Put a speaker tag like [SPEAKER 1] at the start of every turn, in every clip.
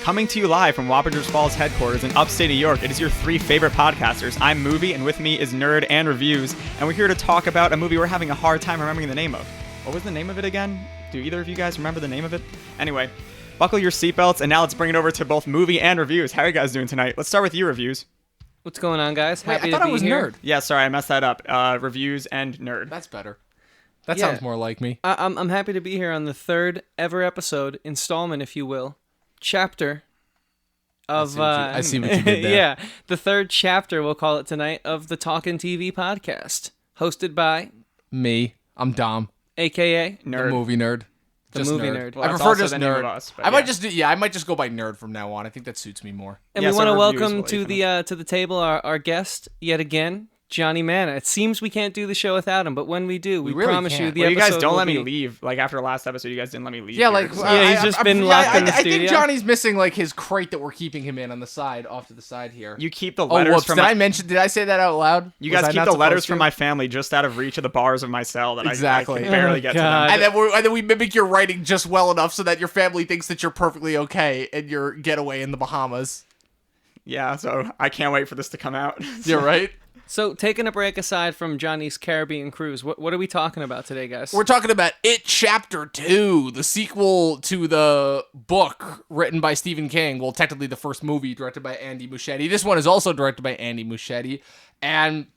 [SPEAKER 1] Coming to you live from Wappingers Falls headquarters in upstate New York, it is your three favorite podcasters. I'm Movie, and with me is Nerd and Reviews, and we're here to talk about a movie we're having a hard time remembering the name of. What was the name of it again? Do either of you guys remember the name of it? Anyway, buckle your seatbelts, and now let's bring it over to both Movie and Reviews. How are you guys doing tonight? Let's start with you, Reviews.
[SPEAKER 2] What's going on, guys?
[SPEAKER 3] Wait,
[SPEAKER 2] Happy
[SPEAKER 3] I thought
[SPEAKER 2] to be
[SPEAKER 3] I was
[SPEAKER 2] here.
[SPEAKER 3] Nerd.
[SPEAKER 1] Yeah, sorry, I messed that up. Reviews and Nerd.
[SPEAKER 3] That's better. That
[SPEAKER 2] Yeah.
[SPEAKER 3] sounds more like me.
[SPEAKER 2] I'm happy to be here on the third ever episode, installment, if you will, chapter of.
[SPEAKER 3] I see what you did there.
[SPEAKER 2] Yeah, the third chapter, we'll call it tonight, of the Talkin TV podcast, hosted by
[SPEAKER 3] Me. I'm Dom.
[SPEAKER 2] AKA
[SPEAKER 1] Nerd.
[SPEAKER 3] The movie nerd.
[SPEAKER 2] The
[SPEAKER 3] Just
[SPEAKER 2] movie
[SPEAKER 3] nerd.
[SPEAKER 2] nerd.
[SPEAKER 1] Well,
[SPEAKER 3] I
[SPEAKER 1] that's
[SPEAKER 3] prefer
[SPEAKER 1] also
[SPEAKER 3] just
[SPEAKER 1] the name of
[SPEAKER 3] nerd.
[SPEAKER 1] us, but
[SPEAKER 3] I might
[SPEAKER 1] yeah.
[SPEAKER 3] I might just go by nerd from now on. I think that suits me more.
[SPEAKER 2] And
[SPEAKER 1] Yeah,
[SPEAKER 2] we
[SPEAKER 1] so
[SPEAKER 2] want to
[SPEAKER 1] reviews
[SPEAKER 2] welcome
[SPEAKER 1] will
[SPEAKER 2] to
[SPEAKER 1] even-
[SPEAKER 2] the table our guest yet again, Johnny Manna. It seems we can't do the show without him, but when we do, we
[SPEAKER 3] really
[SPEAKER 2] promise you
[SPEAKER 3] can't.
[SPEAKER 2] the
[SPEAKER 1] Well, you
[SPEAKER 2] episode
[SPEAKER 1] guys don't
[SPEAKER 2] will
[SPEAKER 1] let me
[SPEAKER 2] be-
[SPEAKER 1] leave. Like, after the last episode, you guys didn't let me leave.
[SPEAKER 3] Yeah,
[SPEAKER 1] here,
[SPEAKER 3] like
[SPEAKER 1] so-
[SPEAKER 2] Yeah, he's just been locked in the
[SPEAKER 3] I
[SPEAKER 2] studio.
[SPEAKER 3] think Johnny's missing like his crate that we're keeping him in on the side, off to the side here.
[SPEAKER 1] You keep the
[SPEAKER 3] Oh,
[SPEAKER 1] letters
[SPEAKER 3] whoops!
[SPEAKER 1] from
[SPEAKER 3] Did
[SPEAKER 1] my...
[SPEAKER 3] I mention? Did I say that out loud?
[SPEAKER 1] You
[SPEAKER 3] Was
[SPEAKER 1] guys
[SPEAKER 3] I
[SPEAKER 1] keep
[SPEAKER 3] not
[SPEAKER 1] the letters
[SPEAKER 3] supposed
[SPEAKER 1] from
[SPEAKER 3] to?
[SPEAKER 1] my family just out of reach of the bars of my cell that I
[SPEAKER 3] Exactly.
[SPEAKER 1] can barely
[SPEAKER 2] Oh,
[SPEAKER 1] get
[SPEAKER 2] God.
[SPEAKER 1] to them.
[SPEAKER 3] And then we mimic your writing just well enough so that your family thinks that you're perfectly okay in your getaway in the Bahamas.
[SPEAKER 1] Yeah, so I can't wait for this to come out.
[SPEAKER 3] You're right.
[SPEAKER 2] So, taking a break aside from Johnny's Caribbean cruise, what are we talking about today, guys?
[SPEAKER 3] We're talking about It Chapter 2, the sequel to the book written by Stephen King. Well, technically the first movie directed by Andy Muschietti. This one is also directed by Andy Muschietti. And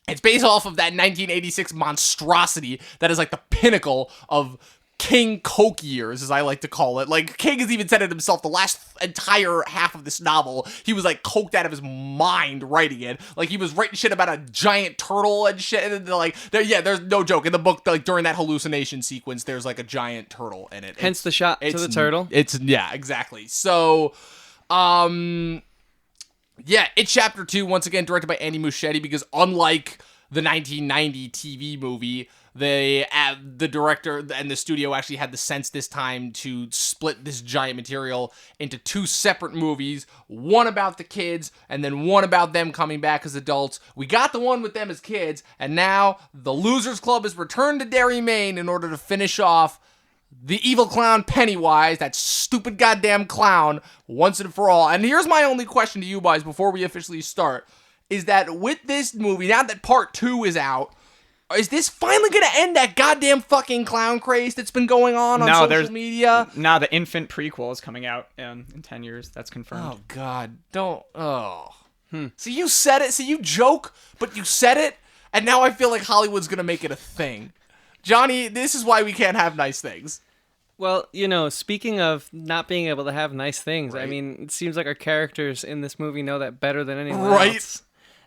[SPEAKER 3] it's based off of that 1986 monstrosity that is like the pinnacle of King Coke years, as I like to call it. Like, King has even said it himself, the last entire half of this novel, he was, like, coked out of his mind writing it. Like, he was writing shit about a giant turtle and shit, and, like, there's no joke. In the book, like, during that hallucination sequence, there's, like, a giant turtle in it.
[SPEAKER 2] Hence the shot to the turtle.
[SPEAKER 3] Yeah, exactly. So, yeah, It Chapter 2, once again, directed by Andy Muschietti, because unlike the 1990 TV movie, the director and the studio actually had the sense this time to split this giant material into two separate movies, one about the kids and then one about them coming back as adults. We got the one with them as kids, and now the Losers Club has returned to Derry, Maine in order to finish off the evil clown Pennywise, that stupid goddamn clown, once and for all. And here's my only question to you guys before we officially start, is that with this movie, now that part 2 is out, is this finally going to end that goddamn fucking clown craze that's been going on social media?
[SPEAKER 1] Nah, the infant prequel is coming out in 10 years. That's confirmed.
[SPEAKER 3] Oh, God. Don't. Oh. So you said it. So you joke, but you said it. And now I feel like Hollywood's going to make it a thing. Johnny, this is why we can't have nice things.
[SPEAKER 2] Well, you know, speaking of not being able to have nice things, I
[SPEAKER 3] Right.
[SPEAKER 2] mean, it seems like our characters in this movie know that better than anyone
[SPEAKER 3] Right.
[SPEAKER 2] else.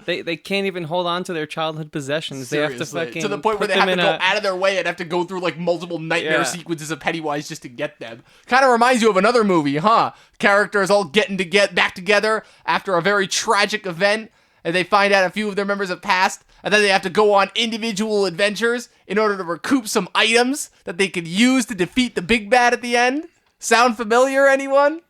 [SPEAKER 2] They can't even hold on to their childhood possessions. They have to
[SPEAKER 3] Seriously.
[SPEAKER 2] fucking
[SPEAKER 3] To the point where
[SPEAKER 2] put
[SPEAKER 3] they have
[SPEAKER 2] them
[SPEAKER 3] to
[SPEAKER 2] in
[SPEAKER 3] go out of their way and have to go through like multiple nightmare
[SPEAKER 2] Yeah.
[SPEAKER 3] sequences of Pennywise just to get them. Kind of reminds you of another movie, huh? Characters all getting to get back together after a very tragic event, and they find out a few of their members have passed, and then they have to go on individual adventures in order to recoup some items that they could use to defeat the big bad at the end. Sound familiar, anyone?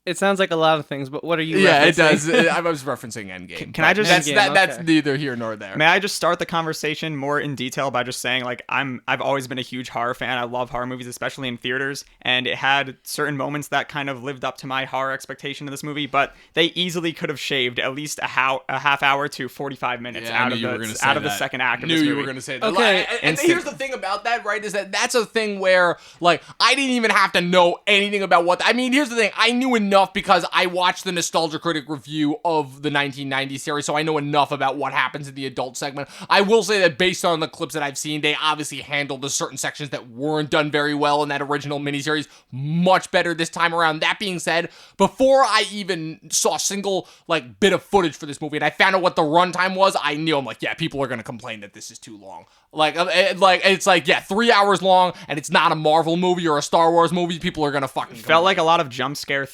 [SPEAKER 2] It sounds like a lot of things, but what are you
[SPEAKER 3] Yeah, it
[SPEAKER 2] referencing?
[SPEAKER 3] does. I was referencing Endgame.
[SPEAKER 1] Can I just-
[SPEAKER 2] Endgame,
[SPEAKER 3] That's
[SPEAKER 2] okay.
[SPEAKER 3] neither here nor there.
[SPEAKER 1] May I just start the conversation more in detail by just saying, like, I've always been a huge horror fan. I love horror movies, especially in theaters, and it had certain moments that kind of lived up to my horror expectation of this movie, but they easily could have shaved at least a half hour to 45 minutes
[SPEAKER 3] Yeah, I
[SPEAKER 1] out
[SPEAKER 3] knew
[SPEAKER 1] of
[SPEAKER 3] you were gonna
[SPEAKER 1] the
[SPEAKER 3] say
[SPEAKER 1] out of the
[SPEAKER 3] that.
[SPEAKER 1] second act of
[SPEAKER 3] Knew
[SPEAKER 1] this
[SPEAKER 3] you
[SPEAKER 1] movie.
[SPEAKER 3] were going to say that.
[SPEAKER 2] Okay.
[SPEAKER 3] Like, and
[SPEAKER 1] Instant.
[SPEAKER 3] here's the thing about that, right, is that that's a thing where, like, I didn't even have to know anything about what... I mean, here's the thing. I knew enough because I watched the Nostalgia Critic review of the 1990 series, so I know enough about what happens in the adult segment. I will say that based on the clips that I've seen, they obviously handled the certain sections that weren't done very well in that original miniseries much better this time around. That being said, before I even saw a single, like, bit of footage for this movie, and I found out what the runtime was, I knew, I'm like, yeah, people are going to complain that this is too long. It's like, yeah, 3 hours long, and it's not a Marvel movie or a Star Wars movie. People are gonna fucking
[SPEAKER 1] Felt like a lot of jump scare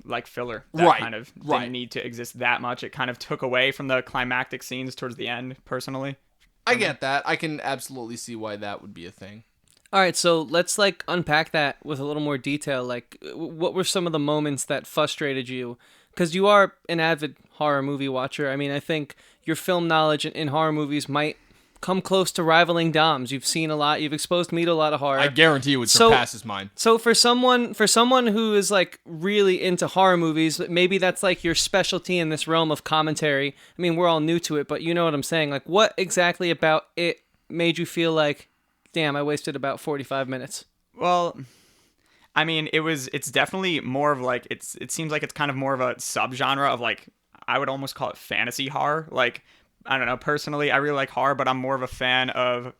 [SPEAKER 1] like filler that
[SPEAKER 3] Right,
[SPEAKER 1] kind of
[SPEAKER 3] right.
[SPEAKER 1] didn't need to exist that much. It kind of took away from the climactic scenes towards the end, personally.
[SPEAKER 3] I get that. I can absolutely see why that would be a thing.
[SPEAKER 2] All right, so let's like unpack that with a little more detail. Like, what were some of the moments that frustrated you? Because you are an avid horror movie watcher. I mean, I think your film knowledge in horror movies might come close to rivaling Dom's. You've seen a lot. You've exposed me to a lot of horror.
[SPEAKER 3] I guarantee you it surpasses mine.
[SPEAKER 2] So for someone who is like really into horror movies, maybe that's like your specialty in this realm of commentary. I mean, we're all new to it, but you know what I'm saying. Like, what exactly about it made you feel like, damn, I wasted about 45 minutes?
[SPEAKER 1] Well, I mean, it's definitely more of like, it seems like it's kind of more of a subgenre of like, I would almost call it fantasy horror. Like, I don't know, personally, I really like horror, but I'm more of a fan of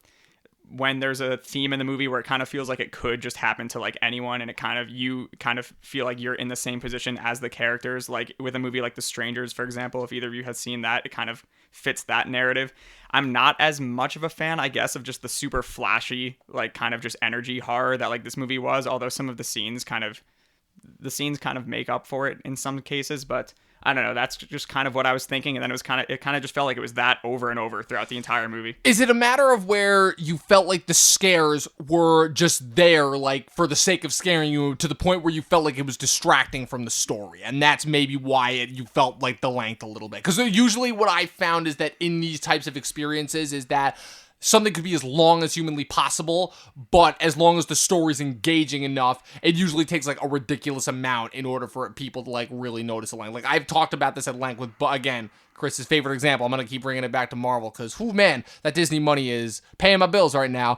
[SPEAKER 1] when there's a theme in the movie where it kind of feels like it could just happen to like anyone, and you kind of feel like you're in the same position as the characters. Like with a movie like The Strangers, for example, if either of you have seen that, it kind of fits that narrative. I'm not as much of a fan, I guess, of just the super flashy, like kind of just energy horror that like this movie was, although some of the scenes kind of make up for it in some cases, but I don't know. That's just kind of what I was thinking, and then it kind of just felt like it was that over and over throughout the entire movie.
[SPEAKER 3] Is it a matter of where you felt like the scares were just there, like for the sake of scaring you, to the point where you felt like it was distracting from the story, and that's maybe why you felt like the length a little bit? Because usually what I found is that in these types of experiences is that something could be as long as humanly possible, but as long as the story's engaging enough, it usually takes like a ridiculous amount in order for people to like really notice the length. Like I've talked about this at length with, again, Chris's favorite example. I'm going to keep bringing it back to Marvel because, man, that Disney money is paying my bills right now.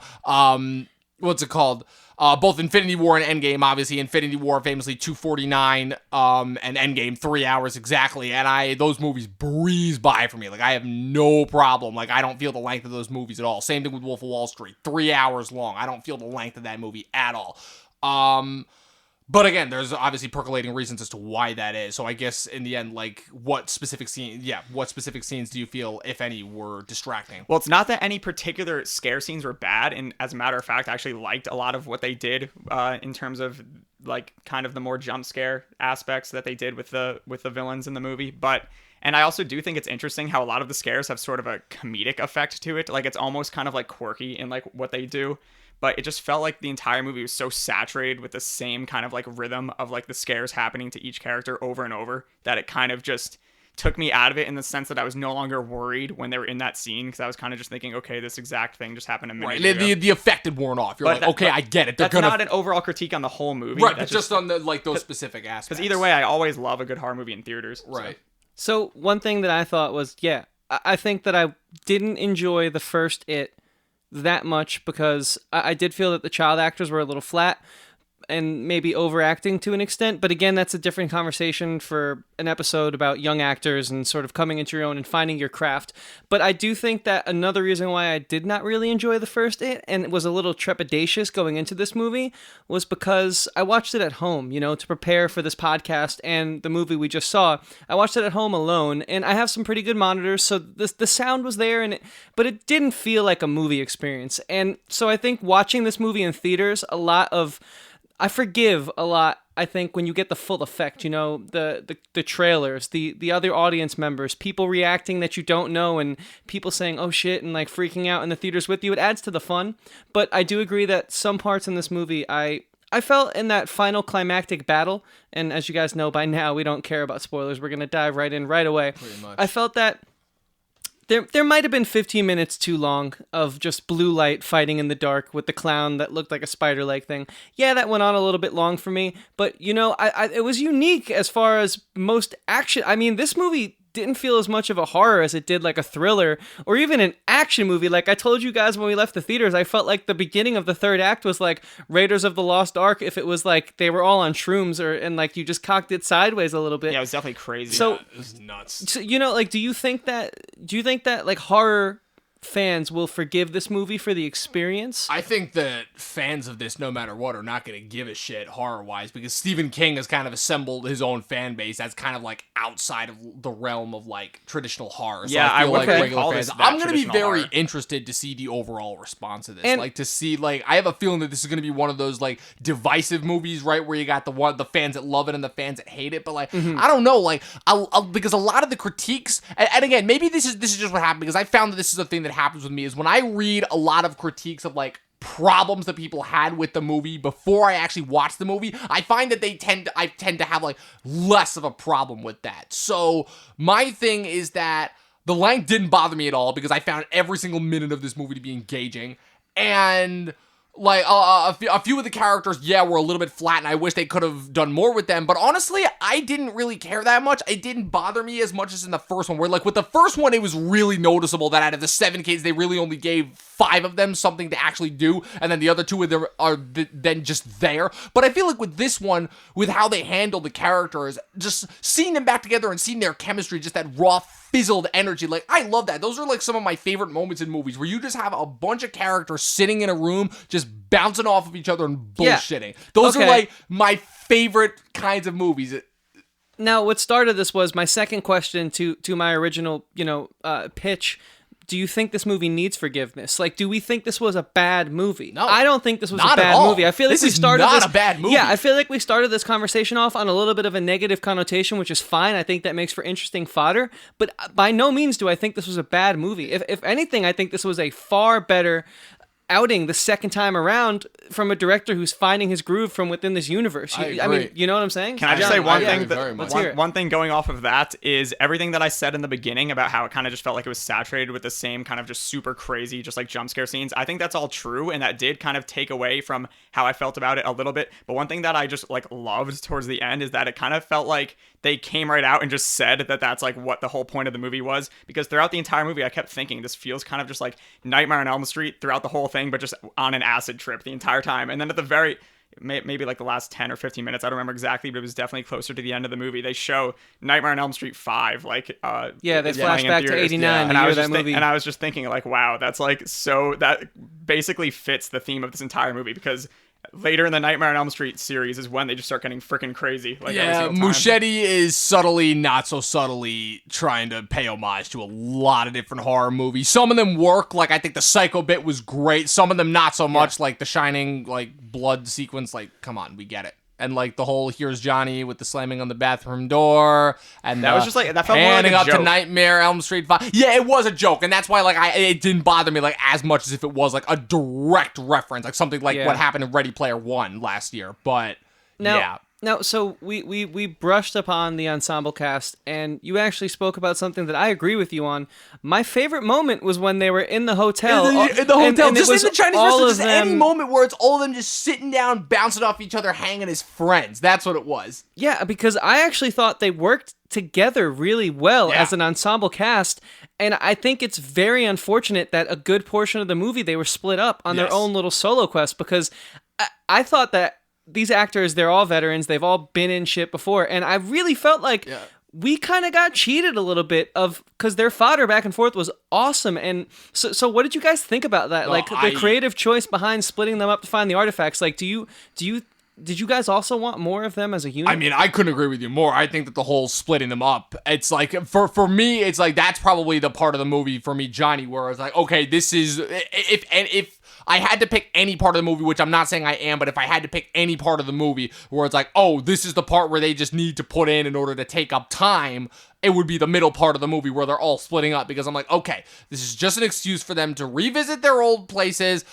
[SPEAKER 3] What's it called? Both Infinity War and Endgame, obviously. Infinity War famously 249, and Endgame 3 hours exactly. And those movies breeze by for me. Like I have no problem. Like I don't feel the length of those movies at all. Same thing with Wolf of Wall Street, 3 hours long. I don't feel the length of that movie at all. But again, there's obviously percolating reasons as to why that is. So I guess in the end, like, what specific scenes do you feel, if any, were distracting?
[SPEAKER 1] Well, it's not that any particular scare scenes were bad, and as a matter of fact, I actually liked a lot of what they did in terms of like kind of the more jump scare aspects that they did with the villains in the movie. And I also do think it's interesting how a lot of the scares have sort of a comedic effect to it. Like it's almost kind of like quirky in like what they do. But it just felt like the entire movie was so saturated with the same kind of like rhythm of like the scares happening to each character over and over that it kind of just took me out of it in the sense that I was no longer worried when they were in that scene, because I was kind of just thinking, okay, this exact thing just happened a minute ago.
[SPEAKER 3] The effect had worn off. You're like, okay, I get it.
[SPEAKER 1] That's not an overall critique on the whole movie.
[SPEAKER 3] Right, but just on the like those specific aspects.
[SPEAKER 1] Because either way, I always love a good horror movie in theaters.
[SPEAKER 3] Right.
[SPEAKER 2] So one thing that I thought was, I think that I didn't enjoy the first It that much because I did feel that the child actors were a little flat and maybe overacting to an extent. But again, that's a different conversation for an episode about young actors and sort of coming into your own and finding your craft. But I do think that another reason why I did not really enjoy the first It and was a little trepidatious going into this movie was because I watched it at home, to prepare for this podcast and the movie we just saw. I watched it at home alone, and I have some pretty good monitors, so the sound was there, but it didn't feel like a movie experience. And so I think watching this movie in theaters, I forgive a lot, I think, when you get the full effect, the trailers, the other audience members, people reacting that you don't know, and people saying, oh shit, and like freaking out in the theaters with you. It adds to the fun. But I do agree that some parts in this movie, I felt in that final climactic battle, and as you guys know by now, we don't care about spoilers. We're going to dive right in right away.
[SPEAKER 3] Pretty much.
[SPEAKER 2] I felt that There might have been 15 minutes too long of just blue light fighting in the dark with the clown that looked like a spider-like thing. Yeah, that went on a little bit long for me, but it was unique as far as most action. I mean, this movie didn't feel as much of a horror as it did like a thriller or even an action movie. Like I told you guys when we left the theaters, I felt like the beginning of the third act was like Raiders of the Lost Ark if it was like they were all on shrooms and like you just cocked it sideways a little bit.
[SPEAKER 1] Yeah, it was definitely crazy.
[SPEAKER 2] So
[SPEAKER 3] it was nuts.
[SPEAKER 2] So do you think that like horror fans will forgive this movie for the experience?
[SPEAKER 3] I think that fans of this, no matter what, are not going to give a shit horror-wise, because Stephen King has kind of assembled his own fan base that's kind of like outside of the realm of like traditional horror. So
[SPEAKER 1] yeah,
[SPEAKER 3] I feel like
[SPEAKER 1] wouldn't
[SPEAKER 3] regular
[SPEAKER 1] call
[SPEAKER 3] fans.
[SPEAKER 1] this
[SPEAKER 3] I'm going to be very
[SPEAKER 1] horror.
[SPEAKER 3] interested to see the overall response of this.
[SPEAKER 2] And,
[SPEAKER 3] like to see, like, I have a feeling that this is going to be one of those like divisive movies, right, where you got the fans that love it and the fans that hate it. But like, I don't know, like, I'll because a lot of the critiques, and again, maybe this is just what happened, because I found that this is a thing that happens with me, is when I read a lot of critiques of like problems that people had with the movie before I actually watched the movie, I find that I tend to have like less of a problem with that. So my thing is that The length didn't bother me at all because I found every single minute of this movie to be engaging. And like a few of the characters, were a little bit flat, and I wish they could have done more with them. But honestly, I didn't really care that much. It didn't bother me as much as in the first one, where like with the first one, it was really noticeable that out of the 7 kids, they really only gave 5 of them something to actually do, and then the other 2 are then just there. But I feel like with this one, with how they handle the characters, just seeing them back together and seeing their chemistry, just that raw, fizzled energy, like I love that. Those are like some of my favorite moments in movies, where you just have a bunch of characters sitting in a room just bouncing off of each other and bullshitting. Those are like my favorite kinds of movies.
[SPEAKER 2] Now, what started this was my second question to my original, pitch. Do you think this movie needs forgiveness? Like, do we think this was a bad movie?
[SPEAKER 3] No,
[SPEAKER 2] I don't think this was a
[SPEAKER 3] not at
[SPEAKER 2] bad
[SPEAKER 3] all.
[SPEAKER 2] movie. I feel like
[SPEAKER 3] This
[SPEAKER 2] we
[SPEAKER 3] is
[SPEAKER 2] started
[SPEAKER 3] not
[SPEAKER 2] this,
[SPEAKER 3] a bad movie.
[SPEAKER 2] Yeah, I feel like we started this conversation off on a little bit of a negative connotation, which is fine. I think that makes for interesting fodder. But by no means do I think this was a bad movie. If anything, I think this was a far better outing the second time around from a director who's finding his groove from within this universe.
[SPEAKER 3] I
[SPEAKER 2] mean, you know what I'm saying?
[SPEAKER 1] Can I just say one thing?
[SPEAKER 2] Let's hear it.
[SPEAKER 1] One thing going off of that is everything that I said in the beginning about how it kind of just felt like it was saturated with the same kind of just super crazy, just like jump scare scenes. I think that's all true, and that did kind of take away from how I felt about it a little bit. But one thing that I just like loved towards the end is that it kind of felt like they came right out and just said that that's like what the whole point of the movie was. Because throughout the entire movie, I kept thinking this feels kind of just like Nightmare on Elm Street throughout the whole thing, but just on an acid trip the entire time. And then at the very maybe like the last 10 or 15 minutes, I don't remember exactly, but it was definitely closer to the end of the movie. They show Nightmare on Elm Street 5, like
[SPEAKER 2] they flash back to 89
[SPEAKER 1] and
[SPEAKER 2] the year of that movie.
[SPEAKER 1] And I was just thinking like, wow, that's like so that basically fits the theme of this entire movie, because later in the Nightmare on Elm Street series is when they just start getting freaking crazy. Like
[SPEAKER 3] Muschietti is subtly, not so subtly, trying to pay homage to a lot of different horror movies. Some of them work, like I think the Psycho bit was great. Some of them not so much, like the Shining, like blood sequence. Like, come on, we get it. And like the whole "Here's Johnny" with the slamming on the bathroom door, and
[SPEAKER 1] that was just like that felt more like
[SPEAKER 3] panning
[SPEAKER 1] a
[SPEAKER 3] up
[SPEAKER 1] joke.
[SPEAKER 3] to Nightmare Elm Street 5. Yeah, it was a joke, and that's why like it didn't bother me like as much as if it was like a direct reference, like something like what happened in Ready Player One last year. But
[SPEAKER 2] Now, so we brushed upon the ensemble cast, and you actually spoke about something that I agree with you on. My favorite moment was when they were in the hotel.
[SPEAKER 3] In the hotel,
[SPEAKER 2] and
[SPEAKER 3] just in the Chinese restaurant, just
[SPEAKER 2] them,
[SPEAKER 3] any moment where it's all of them just sitting down, bouncing off each other, hanging as friends. That's what it was.
[SPEAKER 2] Yeah, because I actually thought they worked together really well as an ensemble cast, and I think it's very unfortunate that a good portion of the movie they were split up on their own little solo quest, because I thought that these actors, they're all veterans. They've all been in shit before. And I really felt like we kind of got cheated a little bit because their fodder back and forth was awesome. And so what did you guys think about that? Like the creative choice behind splitting them up to find the artifacts. Like, did you guys also want more of them as a unit?
[SPEAKER 3] I mean, I couldn't agree with you more. I think that the whole splitting them up, it's like, for me, it's like, that's probably the part of the movie for me, Johnny, where it's like, okay, this is, if I had to pick any part of the movie, which I'm not saying I am, but if I had to pick any part of the movie where it's like, oh, this is the part where they just need to put in order to take up time, it would be the middle part of the movie where they're all splitting up, because I'm like, okay, this is just an excuse for them to revisit their old places,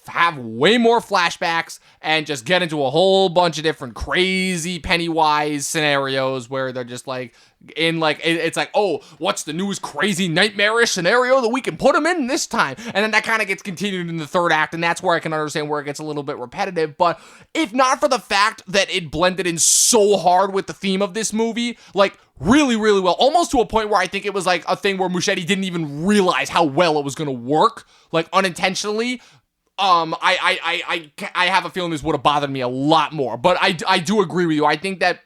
[SPEAKER 3] have way more flashbacks, and just get into a whole bunch of different crazy Pennywise scenarios where they're just like, in like, it's like, oh, what's the newest crazy nightmarish scenario that we can put them in this time? And then that kind of gets continued in the third act, and that's where I can understand where it gets a little bit repetitive. But if not for the fact that it blended in so hard with the theme of this movie, like really, really well, almost to a point where I think it was like a thing where Muschietti didn't even realize how well it was going to work, like unintentionally. I have a feeling this would have bothered me a lot more, but I do agree with you. I think that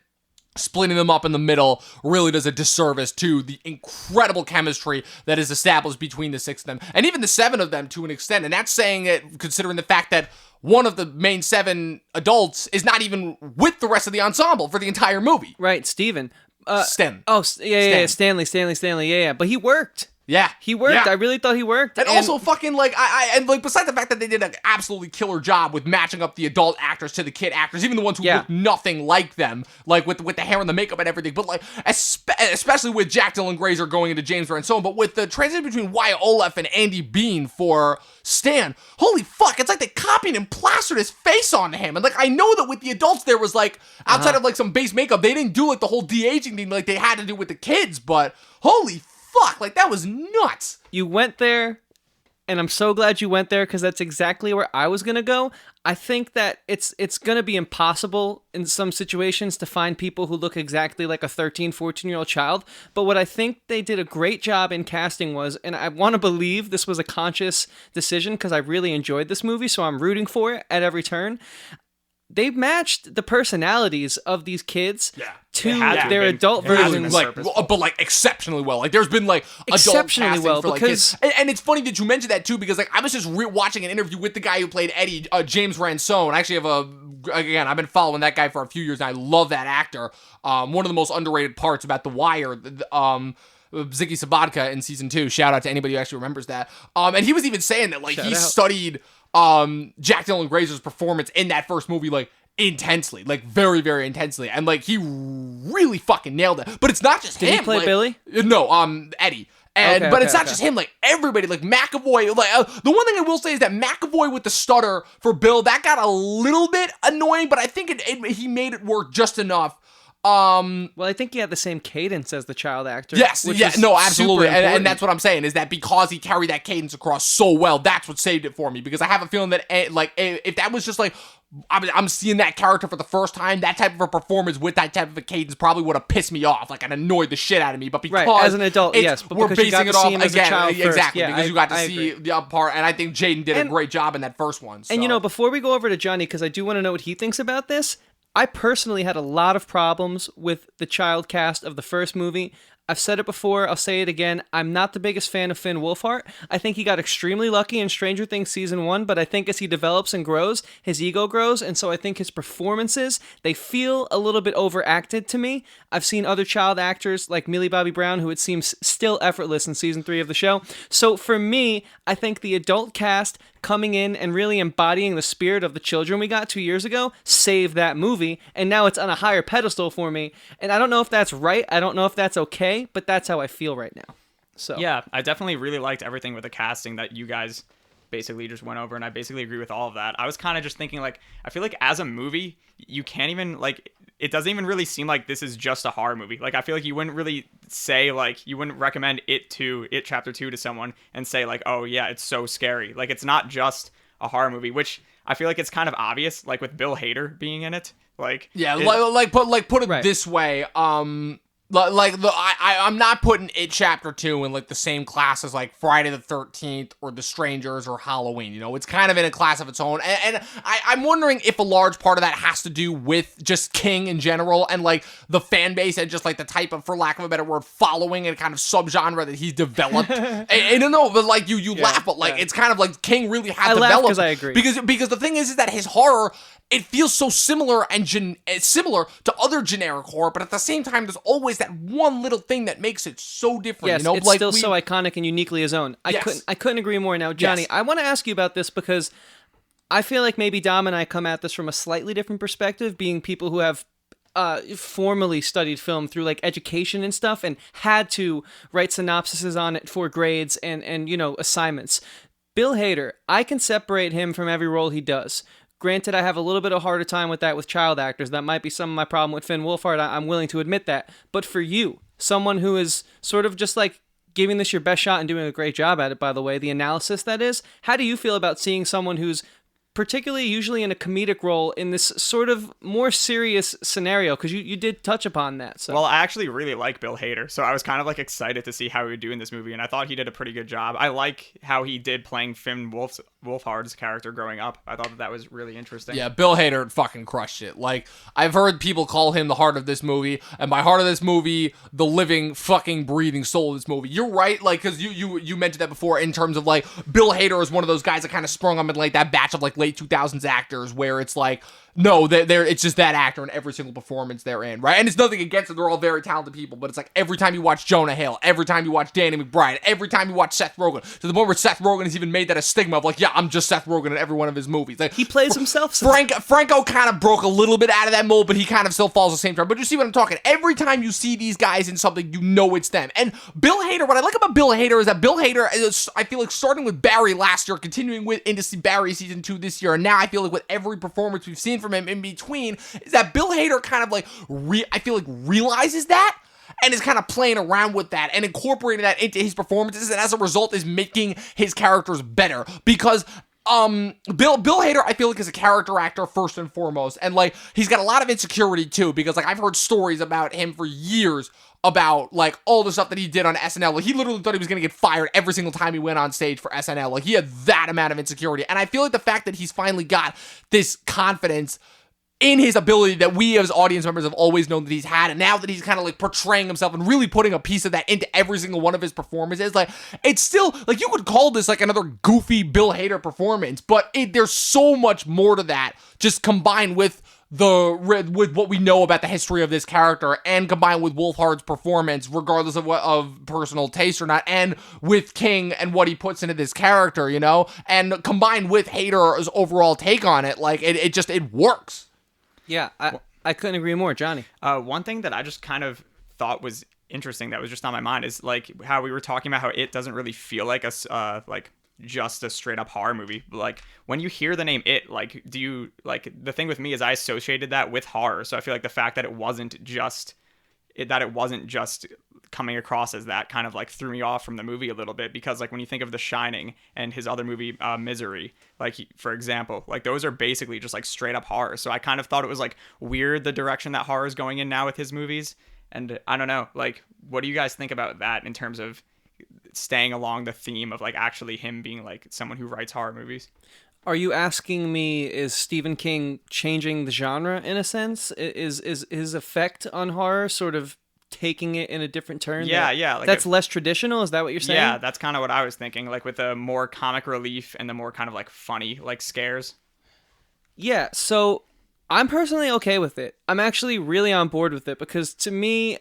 [SPEAKER 3] splitting them up in the middle really does a disservice to the incredible chemistry that is established between the 6 of them, and even the 7 of them to an extent, and that's saying it considering the fact that one of the main 7 adults is not even with the rest of the ensemble for the entire movie.
[SPEAKER 2] Right, Steven.
[SPEAKER 3] Stan.
[SPEAKER 2] Oh, yeah, Stanley, yeah. But he worked.
[SPEAKER 3] Yeah.
[SPEAKER 2] He worked.
[SPEAKER 3] Yeah.
[SPEAKER 2] I really thought he worked.
[SPEAKER 3] And also fucking like and like besides the fact that they did an absolutely killer job with matching up the adult actors to the kid actors, even the ones who look nothing like them, like with the hair and the makeup and everything, but like especially with Jack Dylan Grazer going into James Van Sohn, but with the transition between Wyatt Oleff and Andy Bean for Stan, holy fuck, it's like they copied and plastered his face onto him. And like I know that with the adults there was like outside of like some base makeup, they didn't do like the whole de-aging thing like they had to do with the kids, but holy fuck? Like, that was nuts.
[SPEAKER 2] You went there, and I'm so glad you went there, because that's exactly where I was going to go. I think that it's going to be impossible in some situations to find people who look exactly like a 13, 14-year-old child. But what I think they did a great job in casting was, and I want to believe this was a conscious decision because I really enjoyed this movie, so I'm rooting for it at every turn. They matched the personalities of these kids to their adult versions,
[SPEAKER 3] but like exceptionally well. Like, there's been like
[SPEAKER 2] exceptionally
[SPEAKER 3] adult
[SPEAKER 2] well
[SPEAKER 3] for, like,
[SPEAKER 2] because
[SPEAKER 3] kids. And it's funny that you mentioned that too, because like I was just watching an interview with the guy who played Eddie, James Ransone. I actually have I've been following that guy for a few years, and I love that actor. One of the most underrated parts about The Wire. Ziggy Sabatka in season 2. Shout out to anybody who actually remembers that. And he was even saying that like he studied Jack Dylan Grazer's performance in that first movie like intensely, like very, very intensely, and like he really fucking nailed it. But it's not just him.
[SPEAKER 2] Did he play
[SPEAKER 3] like,
[SPEAKER 2] Billy?
[SPEAKER 3] No, Eddie. And but it's not just him. Like everybody, like McAvoy. Like the one thing I will say is that McAvoy with the stutter for Bill, that got a little bit annoying, but I think he made it work just enough.
[SPEAKER 2] Well, I think he had the same cadence as the child actor.
[SPEAKER 3] Yes, no, absolutely, and that's what I'm saying is that because he carried that cadence across so well, that's what saved it for me. Because I have a feeling that like if that was just like I'm seeing that character for the first time, that type of a performance with that type of a cadence probably would have pissed me off, like and annoyed the shit out of me. But because
[SPEAKER 2] as an adult, yes, but
[SPEAKER 3] we're basing it off again,
[SPEAKER 2] exactly,
[SPEAKER 3] because you got to see the other part, and I think Jaden did a great job in that first one. So.
[SPEAKER 2] And you know, before we go over to Johnny, because I do want to know what he thinks about this. I personally had a lot of problems with the child cast of the first movie. I've said it before, I'll say it again. I'm not the biggest fan of Finn Wolfhard. I think he got extremely lucky in Stranger Things Season 1, but I think as he develops and grows, his ego grows, and so I think his performances, they feel a little bit overacted to me. I've seen other child actors like Millie Bobby Brown, who it seems still effortless in Season 3 of the show. So for me, I think the adult cast coming in and really embodying the spirit of the children we got 2 years ago saved that movie, and now it's on a higher pedestal for me. And I don't know if that's right, I don't know if that's okay, but that's how I feel right now. So
[SPEAKER 1] yeah, I definitely really liked everything with the casting that you guys basically just went over, and I basically agree with all of that. I was kind of just thinking, like, I feel like as a movie, you can't even, like, it doesn't even really seem like this is just a horror movie. Like, I feel like you wouldn't really say, like, you wouldn't recommend It Chapter 2 to someone and say, like, oh, yeah, it's so scary. Like, it's not just a horror movie, which I feel like it's kind of obvious, like, with Bill Hader being in it. Like,
[SPEAKER 3] yeah, put it this way, I'm not putting It Chapter 2 in, like, the same class as, like, Friday the 13th or The Strangers or Halloween, you know? It's kind of in a class of its own, and I'm wondering if a large part of that has to do with just King in general and, like, the fan base and just, like, the type of, for lack of a better word, following and kind of subgenre that he's developed. I don't know, but, like, you laugh, but, like, it's kind of like King really has developed. I laugh
[SPEAKER 2] because I agree.
[SPEAKER 3] Because the thing is that his horror, it feels so similar and similar to other generic horror, but at the same time, there's always that one little thing that makes it so different.
[SPEAKER 2] Yes,
[SPEAKER 3] you know?
[SPEAKER 2] It's still so iconic and uniquely his own. I couldn't agree more. Now, Johnny, I want to ask you about this because I feel like maybe Dom and I come at this from a slightly different perspective, being people who have formally studied film through like education and stuff and had to write synopsises on it for grades and you know, assignments. Bill Hader, I can separate him from every role he does. Granted, I have a little bit of harder time with that with child actors. That might be some of my problem with Finn Wolfhard. I'm willing to admit that. But for you, someone who is sort of just like giving this your best shot and doing a great job at it, by the way, the analysis that is, how do you feel about seeing someone who's particularly usually in a comedic role in this sort of more serious scenario? Because you did touch upon that. So.
[SPEAKER 1] Well, I actually really like Bill Hader, so I was kind of like excited to see how he would do in this movie, and I thought he did a pretty good job. I like how he did playing Finn Wolfhard's character growing up. I thought that was really interesting.
[SPEAKER 3] Yeah, Bill Hader fucking crushed it. Like, I've heard people call him the heart of this movie, and by heart of this movie, the living fucking breathing soul of this movie. You're right, like, because you mentioned that before in terms of, like, Bill Hader is one of those guys that kind of sprung up in, like, that batch of, like, late 2000s actors where it's like, no, it's just that actor in every single performance they're in, right? And it's nothing against them, they're all very talented people, but it's like every time you watch Jonah Hill, every time you watch Danny McBride, every time you watch Seth Rogen, to the point where Seth Rogen has even made that a stigma of like, yeah, I'm just Seth Rogen in every one of his movies. Like,
[SPEAKER 2] he plays himself.
[SPEAKER 3] Franco kind of broke a little bit out of that mold, but he kind of still falls the same time. But you see what I'm talking? Every time you see these guys in something, you know it's them. And Bill Hader, what I like about Bill Hader is that Bill Hader is, I feel like, starting with Barry last year, continuing into Barry season 2 this year, and now I feel like with every performance we've seen from him in between, is that Bill Hader kind of like, I feel like realizes that, and is kind of playing around with that and incorporating that into his performances, and as a result is making his characters better. Because Bill Hader, I feel like, is a character actor first and foremost, and like he's got a lot of insecurity too, because like I've heard stories about him for years about like all the stuff that he did on SNL. Like he literally thought he was gonna get fired every single time he went on stage for SNL. Like he had that amount of insecurity, and I feel like the fact that he's finally got this confidence in his ability that we as audience members have always known that he's had, and now that he's kind of like portraying himself and really putting a piece of that into every single one of his performances, like it's still like you could call this like another goofy Bill Hader performance, but there's so much more to that, just combined with with what we know about the history of this character, and combined with Wolfhard's performance, regardless of personal taste or not, and with King and what he puts into this character, you know, and combined with Hader's overall take on it, like it works.
[SPEAKER 2] Yeah, I couldn't agree more, Johnny.
[SPEAKER 1] One thing that I just kind of thought was interesting that was just on my mind is like how we were talking about how it doesn't really feel like just a straight up horror movie. Like when you hear the name It, like do you like, the thing with me is I associated that with horror, so I feel like the fact that it wasn't just coming across as that kind of like threw me off from the movie a little bit, because like when you think of The Shining and his other movie Misery, like for example, like those are basically just like straight up horror. So I kind of thought it was like weird the direction that horror is going in now with his movies, and I don't know, like what do you guys think about that in terms of staying along the theme of like actually him being like someone who writes horror movies?
[SPEAKER 2] Are you asking me, is Stephen King changing the genre in a sense? Is his effect on horror sort of taking it in a different turn?
[SPEAKER 1] Yeah. Like
[SPEAKER 2] that's less traditional? Is that what you're saying?
[SPEAKER 1] Yeah, that's kind of what I was thinking, like with the more comic relief and the more kind of like funny like scares.
[SPEAKER 2] Yeah, so I'm personally okay with it. I'm actually really on board with it, because to me,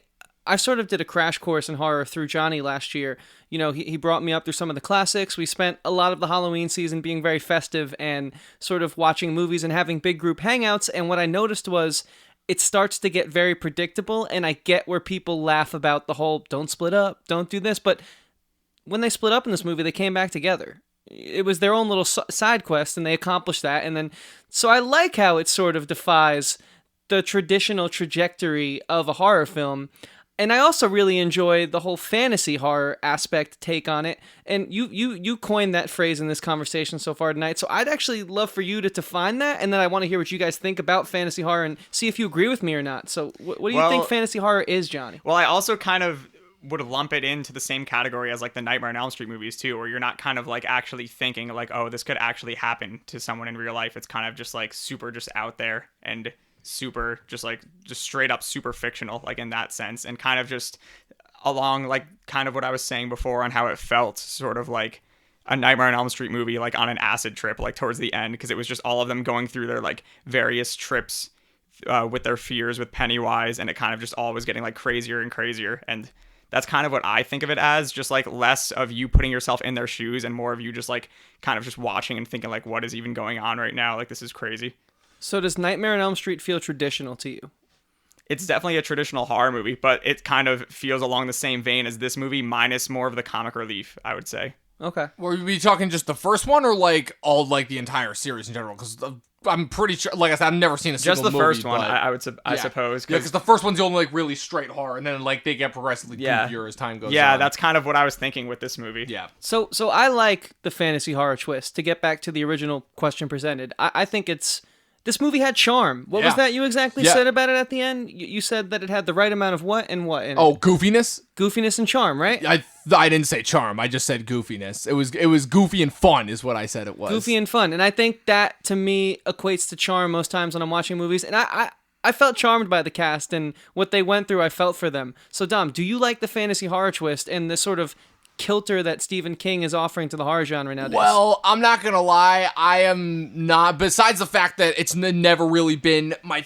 [SPEAKER 2] I sort of did a crash course in horror through Johnny last year. You know, he brought me up through some of the classics. We spent a lot of the Halloween season being very festive and sort of watching movies and having big group hangouts. And what I noticed was it starts to get very predictable, and I get where people laugh about the whole don't split up, don't do this. But when they split up in this movie, they came back together. It was their own little side quest, and they accomplished that. And then, so I like how it sort of defies the traditional trajectory of a horror film. And I also really enjoy the whole fantasy horror aspect take on it. And you coined that phrase in this conversation so far tonight. So I'd actually love for you to define that. And then I want to hear what you guys think about fantasy horror and see if you agree with me or not. So what do you think fantasy horror is, Johnny?
[SPEAKER 1] Well, I also kind of would lump it into the same category as like the Nightmare on Elm Street movies too, where you're not kind of like actually thinking like, oh, this could actually happen to someone in real life. It's kind of just like super just out there and super just straight up super fictional, like in that sense, and kind of just along like kind of what I was saying before on how it felt sort of like a Nightmare on Elm Street movie, like on an acid trip, like towards the end, because it was just all of them going through their like various trips with their fears with Pennywise, and it kind of just all was getting like crazier and crazier. And that's kind of what I think of it as, just like less of you putting yourself in their shoes and more of you just like kind of just watching and thinking like, what is even going on right now? Like, this is crazy.
[SPEAKER 2] So does Nightmare on Elm Street feel traditional to you?
[SPEAKER 1] It's definitely a traditional horror movie, but it kind of feels along the same vein as this movie, minus more of the comic relief, I would say.
[SPEAKER 2] Okay.
[SPEAKER 3] Were we talking just the first one, or like all like the entire series in general? Because I'm pretty sure, like I said, I've never seen a single
[SPEAKER 1] just the
[SPEAKER 3] movie,
[SPEAKER 1] first one. I suppose.
[SPEAKER 3] Yeah, because the first one's the only like really straight horror, and then like they get progressively goofier as time goes on.
[SPEAKER 1] Yeah, that's kind of what I was thinking with this movie.
[SPEAKER 3] Yeah.
[SPEAKER 2] So I like the fantasy horror twist. To get back to the original question presented, I think this movie had charm. What was that you exactly said about it at the end? You said that it had the right amount of what in it?
[SPEAKER 3] Oh, goofiness?
[SPEAKER 2] Goofiness and charm, right?
[SPEAKER 3] I didn't say charm. I just said goofiness. It was goofy and fun is what I said it was.
[SPEAKER 2] Goofy and fun. And I think that, to me, equates to charm most times when I'm watching movies. And I felt charmed by the cast, and what they went through, I felt for them. So, Dom, do you like the fantasy horror twist and the sort of kilter that Stephen King is offering to the horror genre nowadays?
[SPEAKER 3] Well, I'm not gonna lie, I am not, besides the fact that it's never really been my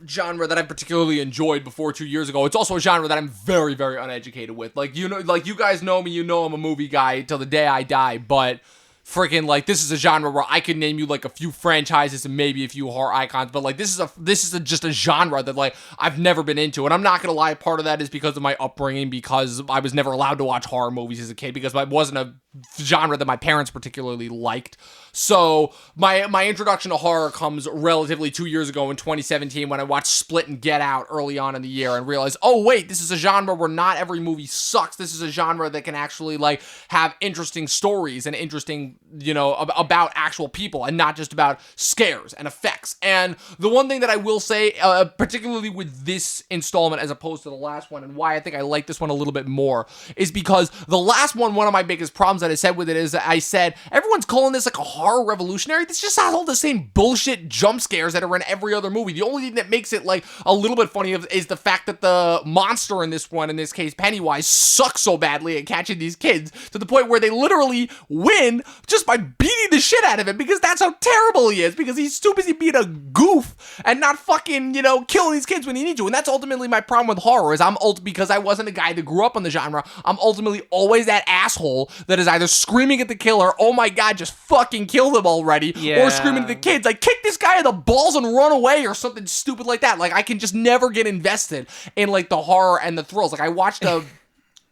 [SPEAKER 3] genre that I particularly enjoyed before 2 years ago, it's also a genre that I'm very, very uneducated with. Like, you know, like you guys know me, you know I'm a movie guy till the day I die, but freaking like this is a genre where I could name you like a few franchises and maybe a few horror icons, but like this is just a genre that like I've never been into. And I'm not gonna lie, part of that is because of my upbringing, because I was never allowed to watch horror movies as a kid because I wasn't a genre that my parents particularly liked. So my introduction to horror comes relatively 2 years ago in 2017 when I watched Split and Get Out early on in the year and realized, oh wait, this is a genre where not every movie sucks. This is a genre that can actually like have interesting stories and interesting, about actual people and not just about scares and effects. And the one thing that I will say, particularly with this installment as opposed to the last one, and why I think I like this one a little bit more, is because the last one of my biggest problems that I said with it is that I said, everyone's calling this like a horror revolutionary. This just has all the same bullshit jump scares that are in every other movie. The only thing that makes it like a little bit funny is the fact that the monster in this one, in this case Pennywise, sucks so badly at catching these kids to the point where they literally win just by beating the shit out of him, because that's how terrible he is, because he's too busy being a goof and not fucking, killing these kids when he needs to. And that's ultimately my problem with horror, is because I wasn't a guy that grew up on the genre, I'm ultimately always that asshole that is either screaming at the killer, oh my god, just fucking kill them already, or screaming at the kids, like, kick this guy in the balls and run away, or something stupid like that. Like, I can just never get invested in, like, the horror and the thrills. Like, I watched a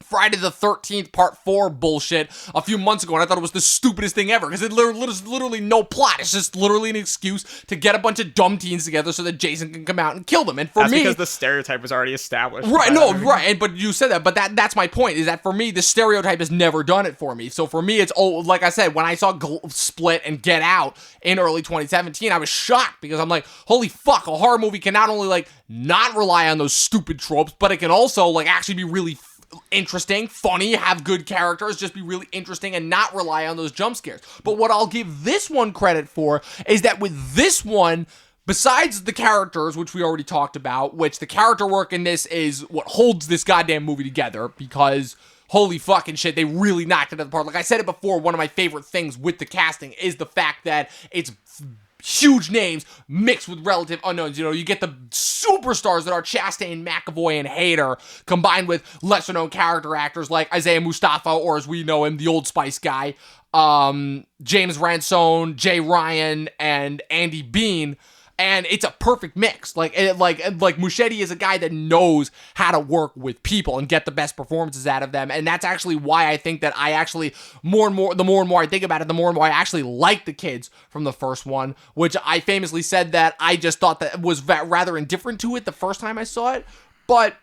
[SPEAKER 3] Friday the 13th Part 4 bullshit a few months ago, and I thought it was the stupidest thing ever, because there's literally no plot. It's just literally an excuse to get a bunch of dumb teens together so that Jason can come out and kill them. And for
[SPEAKER 1] that's
[SPEAKER 3] me,
[SPEAKER 1] because the stereotype was already established.
[SPEAKER 3] Right, no, right, but you said that, but that's my point, is that for me, the stereotype has never done it for me. So for me, it's, like I said, when I saw Split and Get Out in early 2017, I was shocked, because I'm like, holy fuck, a horror movie can not only, like, not rely on those stupid tropes, but it can also, like, actually be really interesting, funny, have good characters, just be really interesting and not rely on those jump scares. But what I'll give this one credit for is that with this one, besides the characters, which we already talked about, which the character work in this is what holds this goddamn movie together, because holy fucking shit, they really knocked it out of the park. Like I said it before, one of my favorite things with the casting is the fact that it's huge names mixed with relative unknowns. You get the superstars that are Chastain, McAvoy, and Hader, combined with lesser-known character actors like Isaiah Mustafa, or as we know him, the Old Spice guy, James Ransone, Jay Ryan, and Andy Bean. And it's a perfect mix. Like Muschietti is a guy that knows how to work with people and get the best performances out of them. And that's actually why I think that I actually, the more and more I think about it, the more and more I actually like the kids from the first one, which I famously said that I just thought that was rather indifferent to it the first time I saw it. But,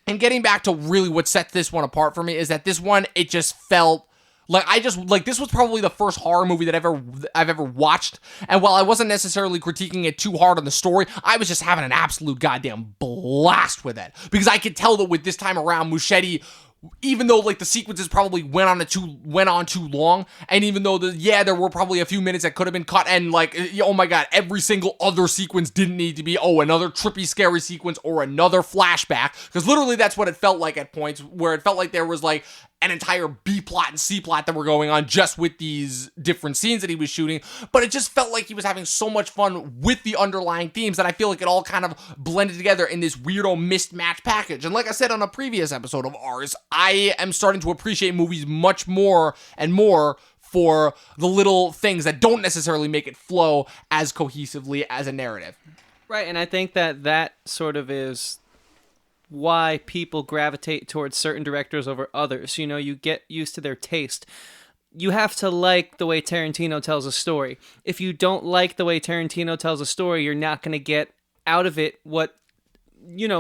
[SPEAKER 3] and getting back to really what set this one apart for me, is that this one, it just felt like this was probably the first horror movie that I've ever watched, and while I wasn't necessarily critiquing it too hard on the story, I was just having an absolute goddamn blast with it, because I could tell that with this time around, Muschietti, even though like the sequences probably went on too long, and even though there were probably a few minutes that could have been cut, and like, oh my god, every single other sequence didn't need to be another trippy scary sequence or another flashback, because literally that's what it felt like at points, where it felt like there was like an entire B plot and C plot that were going on just with these different scenes that he was shooting. But it just felt like he was having so much fun with the underlying themes that I feel like it all kind of blended together in this weirdo mismatched package. And like I said on a previous episode of ours, I am starting to appreciate movies much more and more for the little things that don't necessarily make it flow as cohesively as a narrative.
[SPEAKER 2] Right, and I think that sort of is why people gravitate towards certain directors over others. You get used to their taste. You have to like the way Tarantino tells a story. If you don't like the way Tarantino tells a story, you're not going to get out of it what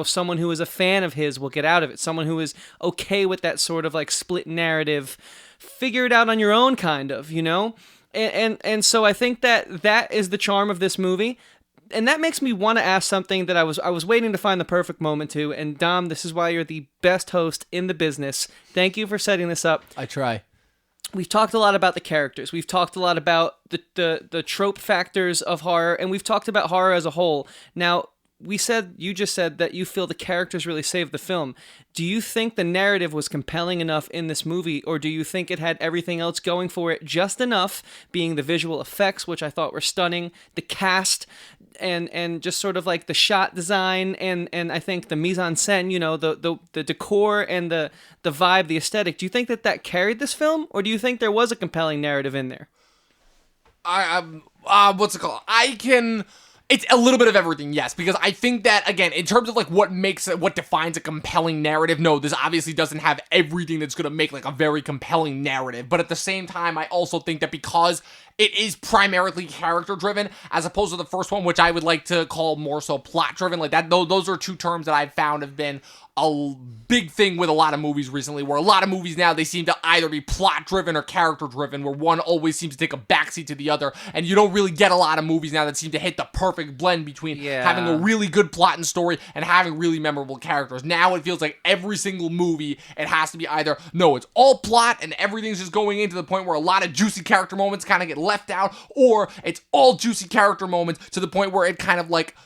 [SPEAKER 2] someone who is a fan of his will get out of it. Someone who is okay with that sort of like split narrative, figure it out on your own kind of, and so I think that is the charm of this movie. And that makes me want to ask something that I was waiting to find the perfect moment to. And Dom, this is why you're the best host in the business. Thank you for setting this up.
[SPEAKER 3] I try.
[SPEAKER 2] We've talked a lot about the characters. We've talked a lot about the trope factors of horror, and we've talked about horror as a whole. Now, you just said that you feel the characters really saved the film. Do you think the narrative was compelling enough in this movie, or do you think it had everything else going for it just enough, being the visual effects, which I thought were stunning, the cast, and just sort of like the shot design, and I think the mise en scène, the decor and the vibe, the aesthetic. Do you think that carried this film, or do you think there was a compelling narrative in there?
[SPEAKER 3] What's it called? It's a little bit of everything, yes, because I think that, again, in terms of like what defines a compelling narrative, no, this obviously doesn't have everything that's going to make like a very compelling narrative, but at the same time, I also think that because it is primarily character driven, as opposed to the first one, which I would like to call more so plot driven, like that, those are two terms that I've found have been a big thing with a lot of movies recently, where a lot of movies now, they seem to either be plot driven or character driven, where one always seems to take a backseat to the other, and you don't really get a lot of movies now that seem to hit the perfect blend between having a really good plot and story and having really memorable characters. Now it feels like every single movie, it has to be either, no, it's all plot and everything's just going into the point where a lot of juicy character moments kind of get left out, or it's all juicy character moments to the point where it kind of like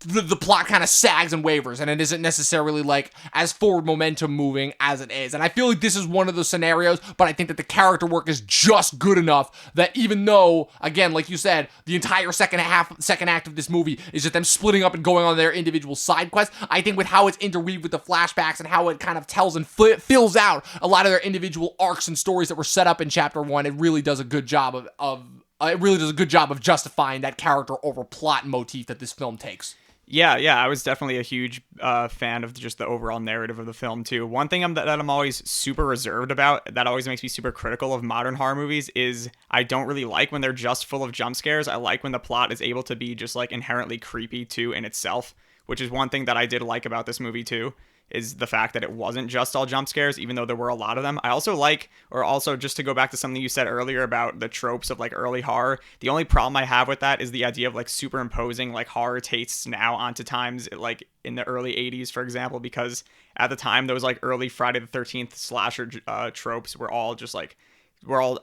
[SPEAKER 3] the plot kind of sags and wavers, and it isn't necessarily like as forward momentum moving as it is. And I feel like this is one of those scenarios, but I think that the character work is just good enough that even though, again, like you said, the entire second act of this movie is just them splitting up and going on their individual side quests, I think with how it's interweaved with the flashbacks and how it kind of tells and fills out a lot of their individual arcs and stories that were set up in chapter 1, it really does a good job of justifying that character over plot motif that this film takes.
[SPEAKER 1] Yeah, I was definitely a huge fan of just the overall narrative of the film, too. One thing that I'm always super reserved about, that always makes me super critical of modern horror movies, is I don't really like when they're just full of jump scares. I like when the plot is able to be just, like, inherently creepy, too, in itself, which is one thing that I did like about this movie, too, is the fact that it wasn't just all jump scares, even though there were a lot of them. I also like, or also just to go back to something you said earlier about the tropes of like early horror, the only problem I have with that is the idea of like superimposing like horror tastes now onto times like in the early 80s, for example, because at the time those like early Friday the 13th slasher tropes were all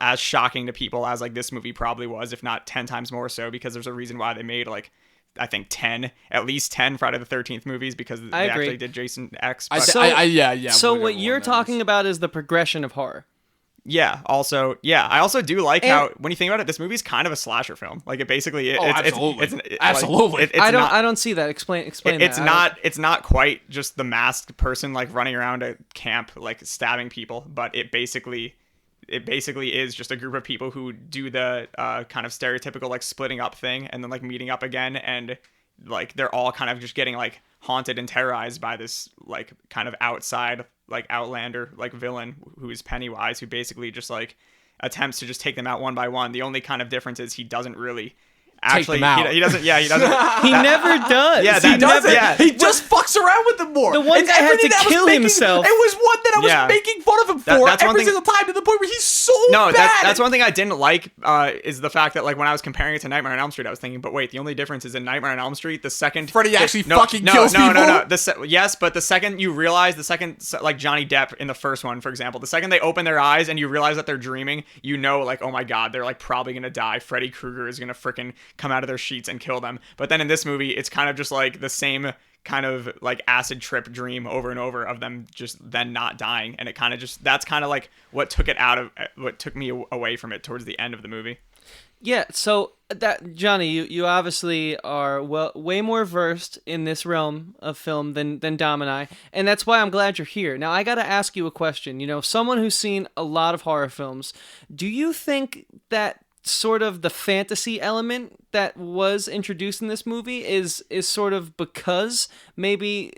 [SPEAKER 1] as shocking to people as like this movie probably was, if not 10 times more so, because there's a reason why they made like I think at least 10 Friday the 13th movies, because they actually did Jason X.
[SPEAKER 2] So what you're talking about is the progression of horror.
[SPEAKER 1] I also do like how, when you think about it, this movie's kind of a slasher film. Like it basically,
[SPEAKER 3] absolutely.
[SPEAKER 2] I don't see that. Explain that.
[SPEAKER 1] It's not quite just the masked person like running around a camp like stabbing people, but it basically is just a group of people who do the kind of stereotypical like splitting up thing and then like meeting up again, and like they're all kind of just getting like haunted and terrorized by this like kind of outside like outlander like villain who is Pennywise, who basically just like attempts to just take them out one by one. The only kind of difference is he doesn't really actually he doesn't he
[SPEAKER 2] never does.
[SPEAKER 1] He doesn't.
[SPEAKER 3] He just fucks around with them more.
[SPEAKER 2] The one guy had to kill himself.
[SPEAKER 3] It was one that I was making fun of him for every single time, to the point where he's so bad.
[SPEAKER 1] That's one thing I didn't like is the fact that like when I was comparing it to Nightmare on Elm Street, I was thinking, but wait, the only difference is in Nightmare on Elm Street, the second
[SPEAKER 3] Freddy actually fucking kills people.
[SPEAKER 1] No. Yes, but the second you realize, like Johnny Depp in the first one, for example, the second they open their eyes and you realize that they're dreaming, you know, like, oh my god, they're like probably gonna die. Freddy Krueger is gonna freaking come out of their sheets and kill them. But then in this movie, it's kind of just like the same kind of like acid trip dream over and over of them just then not dying, and it kind of just, that's kind of like what took me away from it towards the end of the movie.
[SPEAKER 2] Yeah, so that Johnny, you obviously are way more versed in this realm of film than Dom and I, and that's why I'm glad you're here. Now I got to ask you a question. You know, someone who's seen a lot of horror films, do you think that sort of the fantasy element that was introduced in this movie is sort of because maybe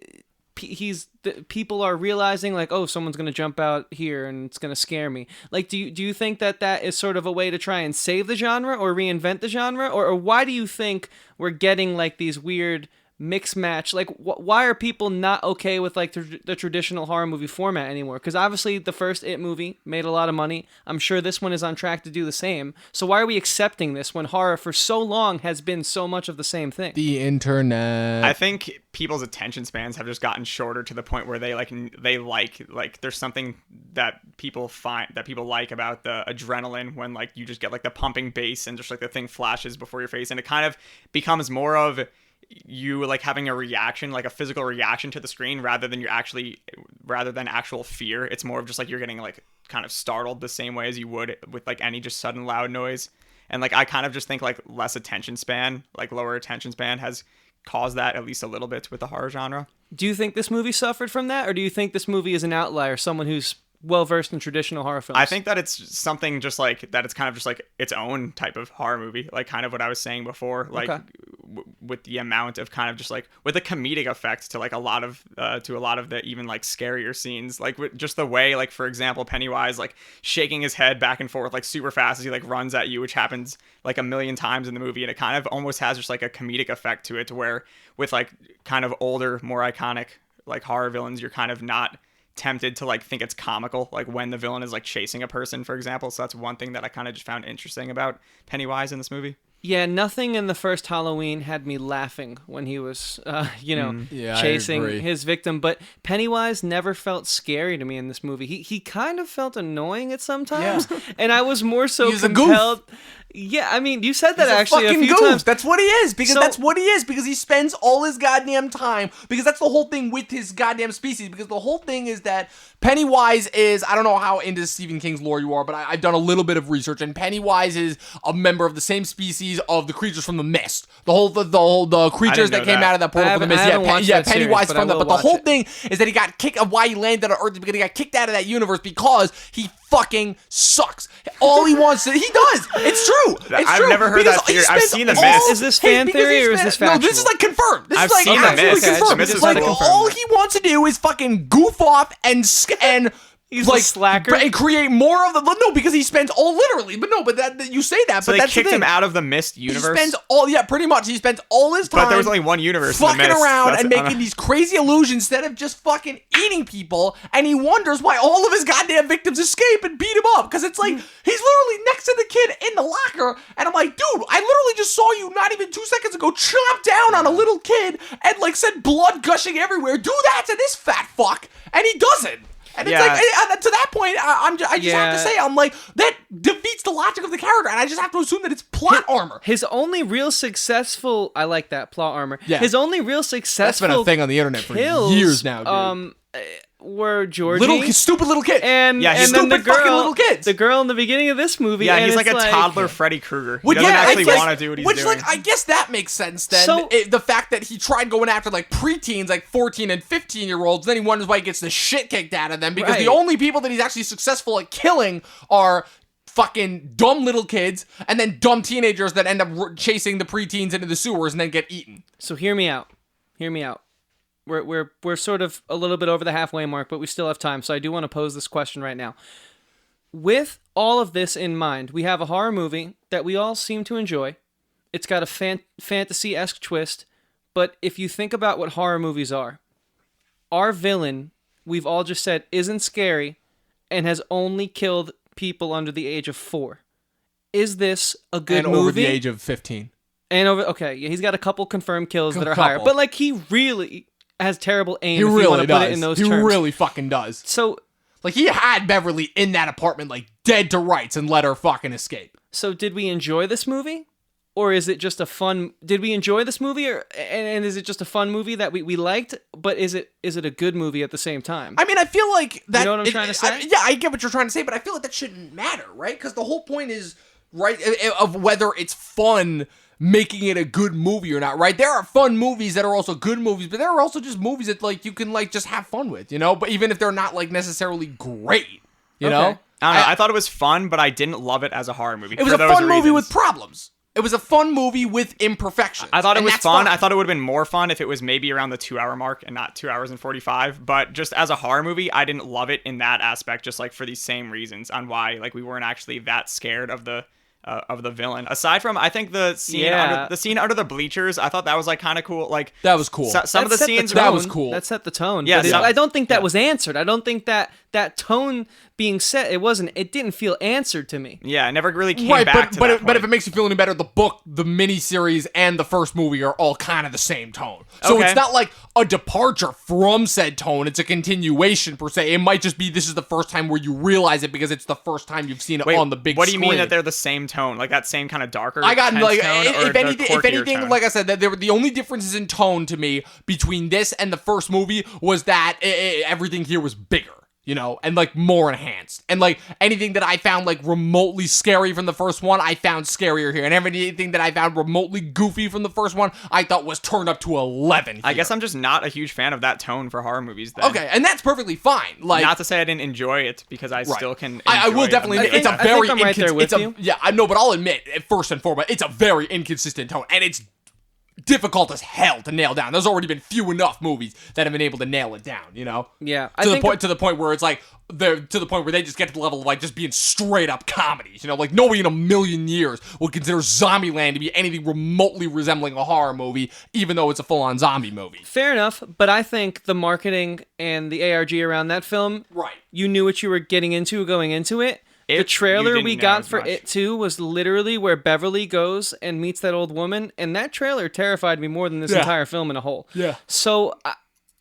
[SPEAKER 2] people are realizing like, oh, someone's going to jump out here and it's going to scare me. Like, do you think that is sort of a way to try and save the genre or reinvent the genre? Or why do you think we're getting like these weird mix match? Like, why are people not okay with like the traditional horror movie format anymore? Because obviously the first It movie made a lot of money. I'm sure this one is on track to do the same. So why are we accepting this when horror for so long has been so much of the same thing?
[SPEAKER 3] The internet.
[SPEAKER 1] I think people's attention spans have just gotten shorter to the point where they like there's something that people like about the adrenaline when like you just get like the pumping bass and just like the thing flashes before your face, and it kind of becomes more of you like having a reaction, like a physical reaction to the screen rather than actual fear. It's more of just like you're getting like kind of startled the same way as you would with like any just sudden loud noise. And like I kind of just think like lower attention span has caused that at least a little bit with the horror genre.
[SPEAKER 2] Do you think this movie suffered from that, or do you think this movie is an outlier, someone who's well versed in traditional horror films?
[SPEAKER 1] I think that it's something just like that. It's kind of just like its own type of horror movie, like kind of what I was saying before. Like with the amount of kind of just like with a comedic effect to like a lot of the even like scarier scenes, like with just the way, like for example, Pennywise like shaking his head back and forth like super fast as he like runs at you, which happens like a million times in the movie, and it kind of almost has just like a comedic effect to it, to where with like kind of older, more iconic like horror villains, you're kind of not tempted to like think it's comical, like when the villain is like chasing a person, for example. So that's one thing that I kind of just found interesting about Pennywise in this movie.
[SPEAKER 2] Yeah, nothing in the first Halloween had me laughing when he was, chasing his victim. But Pennywise never felt scary to me in this movie. He kind of felt annoying at some times, and I was more so compelled. Yeah, I mean, you said that actually a few times.
[SPEAKER 3] That's what he is, because that's what he is, because he spends all his goddamn time, because that's the whole thing with his goddamn species, because the whole thing is that Pennywise is, I don't know how into Stephen King's lore you are, but I've done a little bit of research, and Pennywise is a member of the same species of the creatures from The Mist. The creatures that came out of that portal from The Mist. Pennywise from that. But the whole thing is that he got kicked, why he landed on Earth, because he got kicked out of that universe because he fucking sucks. All he wants to, he does. It's true.
[SPEAKER 1] I've never heard that theory. I've seen The Mist.
[SPEAKER 2] Is this fan theory or is this factual?
[SPEAKER 3] No, this is like confirmed. This
[SPEAKER 1] I've
[SPEAKER 3] is like
[SPEAKER 1] seen The Mist.
[SPEAKER 3] confirmed.
[SPEAKER 1] The Mist is
[SPEAKER 3] like
[SPEAKER 1] confirmed.
[SPEAKER 3] all he wants to do is fucking goof off and
[SPEAKER 2] He's
[SPEAKER 3] like
[SPEAKER 2] a slacker
[SPEAKER 3] and create more of the because he spends all literally, but that you say that,
[SPEAKER 1] so
[SPEAKER 3] but
[SPEAKER 1] they
[SPEAKER 3] that's
[SPEAKER 1] kicked
[SPEAKER 3] the thing.
[SPEAKER 1] him out of the Mist universe.
[SPEAKER 3] He spends pretty much. He spends all his time.
[SPEAKER 1] But there was only one universe.
[SPEAKER 3] Fucking
[SPEAKER 1] in the Mist.
[SPEAKER 3] around and making these crazy illusions instead of just fucking eating people, and he wonders why all of his goddamn victims escape and beat him up, because it's like he's literally next to the kid in the locker, and I'm like, dude, I literally just saw you not even 2 seconds ago chomp down on a little kid and like said blood gushing everywhere. Do that to this fat fuck, and he doesn't. And it's like, to that point, I just have to say, I'm like, that defeats the logic of the character, and I just have to assume that it's plot armor.
[SPEAKER 2] His only real successful, I like that, plot armor.
[SPEAKER 3] Yeah.
[SPEAKER 2] His only real successful
[SPEAKER 3] That's been a thing on the internet for years now, dude.
[SPEAKER 2] Were Georgie,
[SPEAKER 3] stupid little kid,
[SPEAKER 2] and
[SPEAKER 3] he's
[SPEAKER 2] then the girl,
[SPEAKER 3] fucking little kids.
[SPEAKER 2] The girl in the beginning of this movie,
[SPEAKER 1] yeah,
[SPEAKER 2] and
[SPEAKER 1] he's like a toddler Freddy Krueger. He doesn't actually want to do what he's doing.
[SPEAKER 3] Which, like, I guess that makes sense then.
[SPEAKER 2] So,
[SPEAKER 3] the fact that he tried going after like preteens, like 14 and 15-year-olds, then he wonders why he gets the shit kicked out of them, because the only people that he's actually successful at killing are fucking dumb little kids and then dumb teenagers that end up chasing the preteens into the sewers and then get eaten.
[SPEAKER 2] So hear me out. We're sort of a little bit over the halfway mark, but we still have time, so I do want to pose this question right now. With all of this in mind, we have a horror movie that we all seem to enjoy. It's got a fantasy-esque twist, but if you think about what horror movies are, our villain, we've all just said, isn't scary and has only killed people under the age of 4. Is this a good movie?
[SPEAKER 3] And over the age of 15.
[SPEAKER 2] He's got a couple confirmed kills that are higher, but like he really has terrible aim.
[SPEAKER 3] He
[SPEAKER 2] if
[SPEAKER 3] really
[SPEAKER 2] you want to
[SPEAKER 3] does.
[SPEAKER 2] put it in those
[SPEAKER 3] he
[SPEAKER 2] terms.
[SPEAKER 3] really fucking does.
[SPEAKER 2] So,
[SPEAKER 3] like, he had Beverly in that apartment, like, dead to rights and let her fucking escape.
[SPEAKER 2] So did we enjoy this movie? Or is it just a fun... Did we enjoy this movie? And is it just a fun movie that we liked? But is it a good movie at the same time?
[SPEAKER 3] I mean, I feel like that...
[SPEAKER 2] You know what I'm trying to say?
[SPEAKER 3] I get what you're trying to say, but I feel like that shouldn't matter, right? Because the whole point is, right, of whether it's fun making it a good movie or not, right? There are fun movies that are also good movies, but there are also just movies that, like, you can, like, just have fun with, you know? But even if they're not, like, necessarily great, you know?
[SPEAKER 1] I don't know. I thought it was fun, but I didn't love it as a horror movie.
[SPEAKER 3] It was a fun movie with problems. It was a fun movie with imperfections.
[SPEAKER 1] I thought it was fun. I thought it would have been more fun if it was maybe around the 2-hour mark and not 2 hours and 45. But just as a horror movie, I didn't love it in that aspect, just like for these same reasons on why like we weren't actually that scared of the villain. Aside from, I think the scene under the bleachers, I thought that was like kind of cool. Like
[SPEAKER 3] that was cool.
[SPEAKER 1] Some of the scenes
[SPEAKER 3] that was cool.
[SPEAKER 2] That set the tone.
[SPEAKER 1] Yeah,
[SPEAKER 2] but I don't think that was answered. I don't think that tone being set, it didn't feel answered to me.
[SPEAKER 1] Yeah, it never really came back to that point.
[SPEAKER 3] But if it makes you feel any better, the book, the miniseries, and the first movie are all kind of the same tone. So it's not like a departure from said tone. It's a continuation, per se. It might just be this is the first time where you realize it because it's the first time you've seen it on the big screen.
[SPEAKER 1] What do you mean that they're the same tone? Like that same kind of darker
[SPEAKER 3] I got like,
[SPEAKER 1] tone,
[SPEAKER 3] if anything,
[SPEAKER 1] tone?
[SPEAKER 3] like I said, that the only differences in tone to me between this and the first movie was that everything here was bigger. You know, and like more enhanced. And like anything that I found like remotely scary from the first one, I found scarier here. And everything that I found remotely goofy from the first one, I thought was turned up to 11 here.
[SPEAKER 1] I guess I'm just not a huge fan of that tone for horror movies then.
[SPEAKER 3] Okay, and that's perfectly fine. Like,
[SPEAKER 1] not to say I didn't enjoy it, because I still can enjoy
[SPEAKER 3] I will definitely admit, it's a very...
[SPEAKER 2] I'm right there with you.
[SPEAKER 3] Yeah, I know, but I'll admit, first and foremost, it's a very inconsistent tone. And it's difficult as hell to nail down. There's already been few enough movies that have been able to nail it down, you know?
[SPEAKER 2] Yeah.
[SPEAKER 3] To the point where it's like, to the point where they just get to the level of like just being straight up comedies, you know? Like nobody in a million years would consider Zombieland to be anything remotely resembling a horror movie, even though it's a full-on zombie movie.
[SPEAKER 2] Fair enough, but I think the marketing and the ARG around that film,
[SPEAKER 3] Right.
[SPEAKER 2] You knew what you were getting into going into it. The trailer we got for It 2 was literally where Beverly goes and meets that old woman, and that trailer terrified me more than this entire film in a whole.
[SPEAKER 3] Yeah.
[SPEAKER 2] So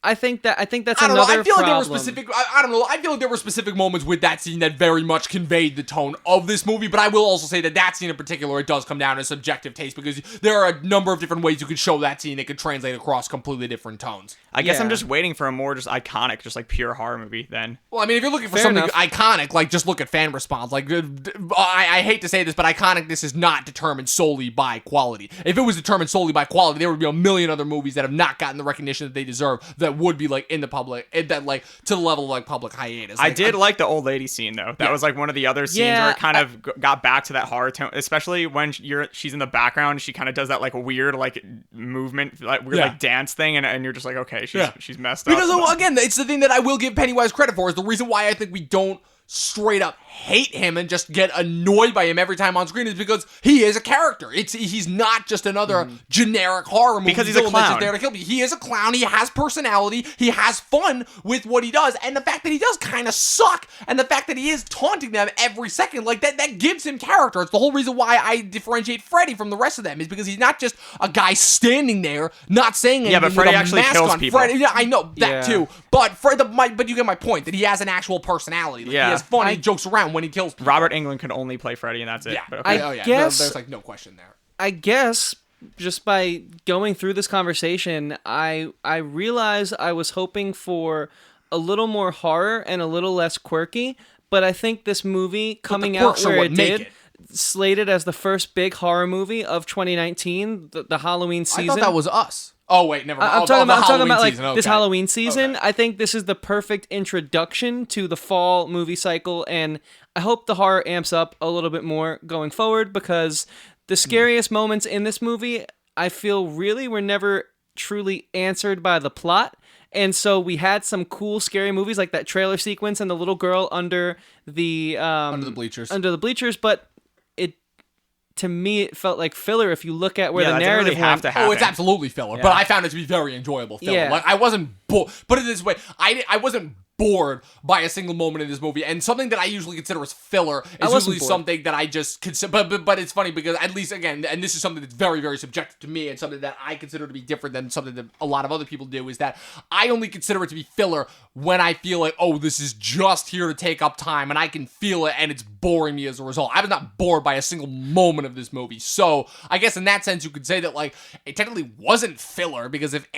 [SPEAKER 2] I think that's
[SPEAKER 3] I don't
[SPEAKER 2] another
[SPEAKER 3] know. I feel
[SPEAKER 2] problem.
[SPEAKER 3] like there were specific. I don't know. I feel like there were specific moments with that scene that very much conveyed the tone of this movie. But I will also say that scene in particular, it does come down to subjective taste because there are a number of different ways you could show that scene. It could translate across completely different tones.
[SPEAKER 1] I guess I'm just waiting for a more just iconic, just like pure horror movie then.
[SPEAKER 3] Well, I mean, if you're looking for
[SPEAKER 2] Fair
[SPEAKER 3] something
[SPEAKER 2] enough.
[SPEAKER 3] iconic, like just look at fan response. Like, I hate to say this, but iconicness is not determined solely by quality. If it was determined solely by quality, there would be a million other movies that have not gotten the recognition that they deserve that would be like in the public, that like to the level of like public hiatus.
[SPEAKER 1] I did like the old lady scene though. That was like one of the other scenes where it kind of got back to that horror tone, especially when she's in the background. She kind of does that like weird like movement, like weird like dance thing, and you're just like, okay, she's messed up.
[SPEAKER 3] Because again, it's the thing that I will give Pennywise credit for is the reason why I think we don't straight up hate him and just get annoyed by him every time on screen is because he is a character. He's not just another generic horror movie
[SPEAKER 1] because he's a clown.
[SPEAKER 3] That's just there to kill me. He is a clown. He has personality. He has fun with what he does, and the fact that he does kind of suck, and the fact that he is taunting them every second, like that gives him character. It's the whole reason why I differentiate Freddy from the rest of them is because he's not just a guy standing there not saying anything.
[SPEAKER 1] Yeah, but Freddy
[SPEAKER 3] with a
[SPEAKER 1] actually
[SPEAKER 3] mask
[SPEAKER 1] kills
[SPEAKER 3] on.
[SPEAKER 1] people.
[SPEAKER 3] Yeah, I know that too. But but you get my point that he has an actual personality. Like, he has fun. He jokes around when he kills people.
[SPEAKER 1] Robert Englund can only play Freddy, and that's it.
[SPEAKER 3] Yeah,
[SPEAKER 1] but okay.
[SPEAKER 2] I guess
[SPEAKER 3] there's like no question there.
[SPEAKER 2] I guess just by going through this conversation, I realized I was hoping for a little more horror and a little less quirky, but I think this movie coming out where it did, slated as the first big horror movie of 2019, the Halloween season.
[SPEAKER 3] I thought that was Us. Oh wait, never mind.
[SPEAKER 2] I'm talking about like
[SPEAKER 3] season.
[SPEAKER 2] this
[SPEAKER 3] Okay.
[SPEAKER 2] Halloween season. I think this is the perfect introduction to the fall movie cycle, and I hope the horror amps up a little bit more going forward because the scariest moments in this movie, I feel really were never truly answered by the plot. And so we had some cool, scary movies like that trailer sequence and the little girl under the bleachers, but to me, it felt like filler if you look at where the narrative went.
[SPEAKER 3] Oh, it's absolutely filler, but I found it to be very enjoyable filler.
[SPEAKER 2] Yeah.
[SPEAKER 3] Like I wasn't bored. Put it this way, I wasn't bored by a single moment in this movie, and something that I usually consider as filler is usually something that I just consider. But it's funny because at least again, and this is something that's very very subjective to me, and something that I consider to be different than something that a lot of other people do is that I only consider it to be filler when I feel like, oh, this is just here to take up time, and I can feel it, and it's boring me as a result. I was not bored by a single moment of this movie, so I guess in that sense you could say that like it technically wasn't filler because if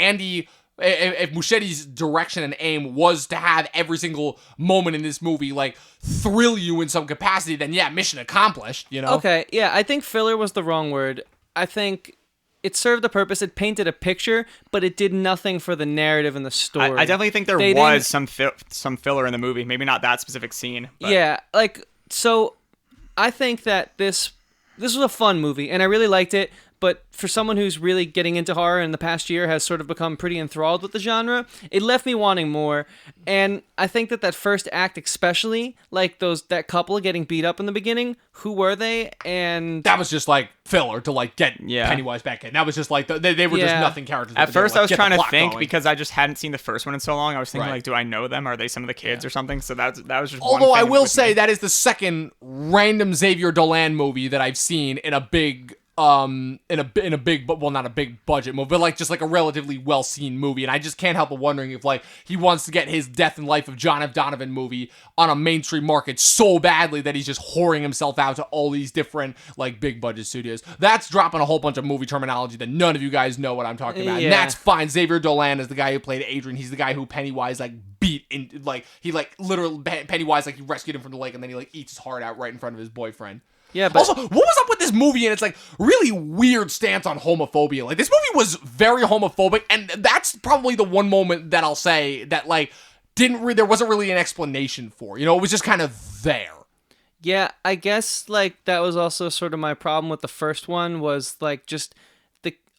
[SPEAKER 3] Muschietti's direction and aim was to have every single moment in this movie like thrill you in some capacity, then yeah, mission accomplished, you know?
[SPEAKER 2] Okay, yeah, I think filler was the wrong word. I think it served a purpose. It painted a picture, but it did nothing for the narrative and the story.
[SPEAKER 1] I definitely think there was some filler in the movie. Maybe not that specific scene. But.
[SPEAKER 2] Yeah, like, so I think that this was a fun movie, and I really liked it. But for someone who's really getting into horror in the past year has sort of become pretty enthralled with the genre, it left me wanting more. And I think that first act especially, like that couple getting beat up in the beginning, who were they? And
[SPEAKER 3] that was just like filler to like get Pennywise back in. That was just like, they were just nothing characters.
[SPEAKER 1] At first I was trying to think because I just hadn't seen the first one in so long. I was thinking like, do I know them? Are they some of the kids or something? So that was just
[SPEAKER 3] Although
[SPEAKER 1] one
[SPEAKER 3] I
[SPEAKER 1] thing
[SPEAKER 3] will
[SPEAKER 1] with
[SPEAKER 3] say
[SPEAKER 1] me.
[SPEAKER 3] that is the second random Xavier Dolan movie that I've seen in a big in a big, well, not a big budget movie, but like just like a relatively well seen movie, and I just can't help but wondering if like he wants to get his Death and Life of John F. Donovan movie on a mainstream market so badly that he's just whoring himself out to all these different like big budget studios. That's dropping a whole bunch of movie terminology that none of you guys know what I'm talking about, and that's fine. Xavier Dolan is the guy who played Adrian. He's the guy who Pennywise like beat in, like he like literally Pennywise like he rescued him from the lake and then he like eats his heart out right in front of his boyfriend.
[SPEAKER 2] Yeah, but
[SPEAKER 3] also, what was up with this movie and it's like really weird stance on homophobia? Like this movie was very homophobic, and that's probably the one moment that I'll say that like there wasn't really an explanation for. You know, it was just kind of there.
[SPEAKER 2] Yeah, I guess like that was also sort of my problem with the first one was like just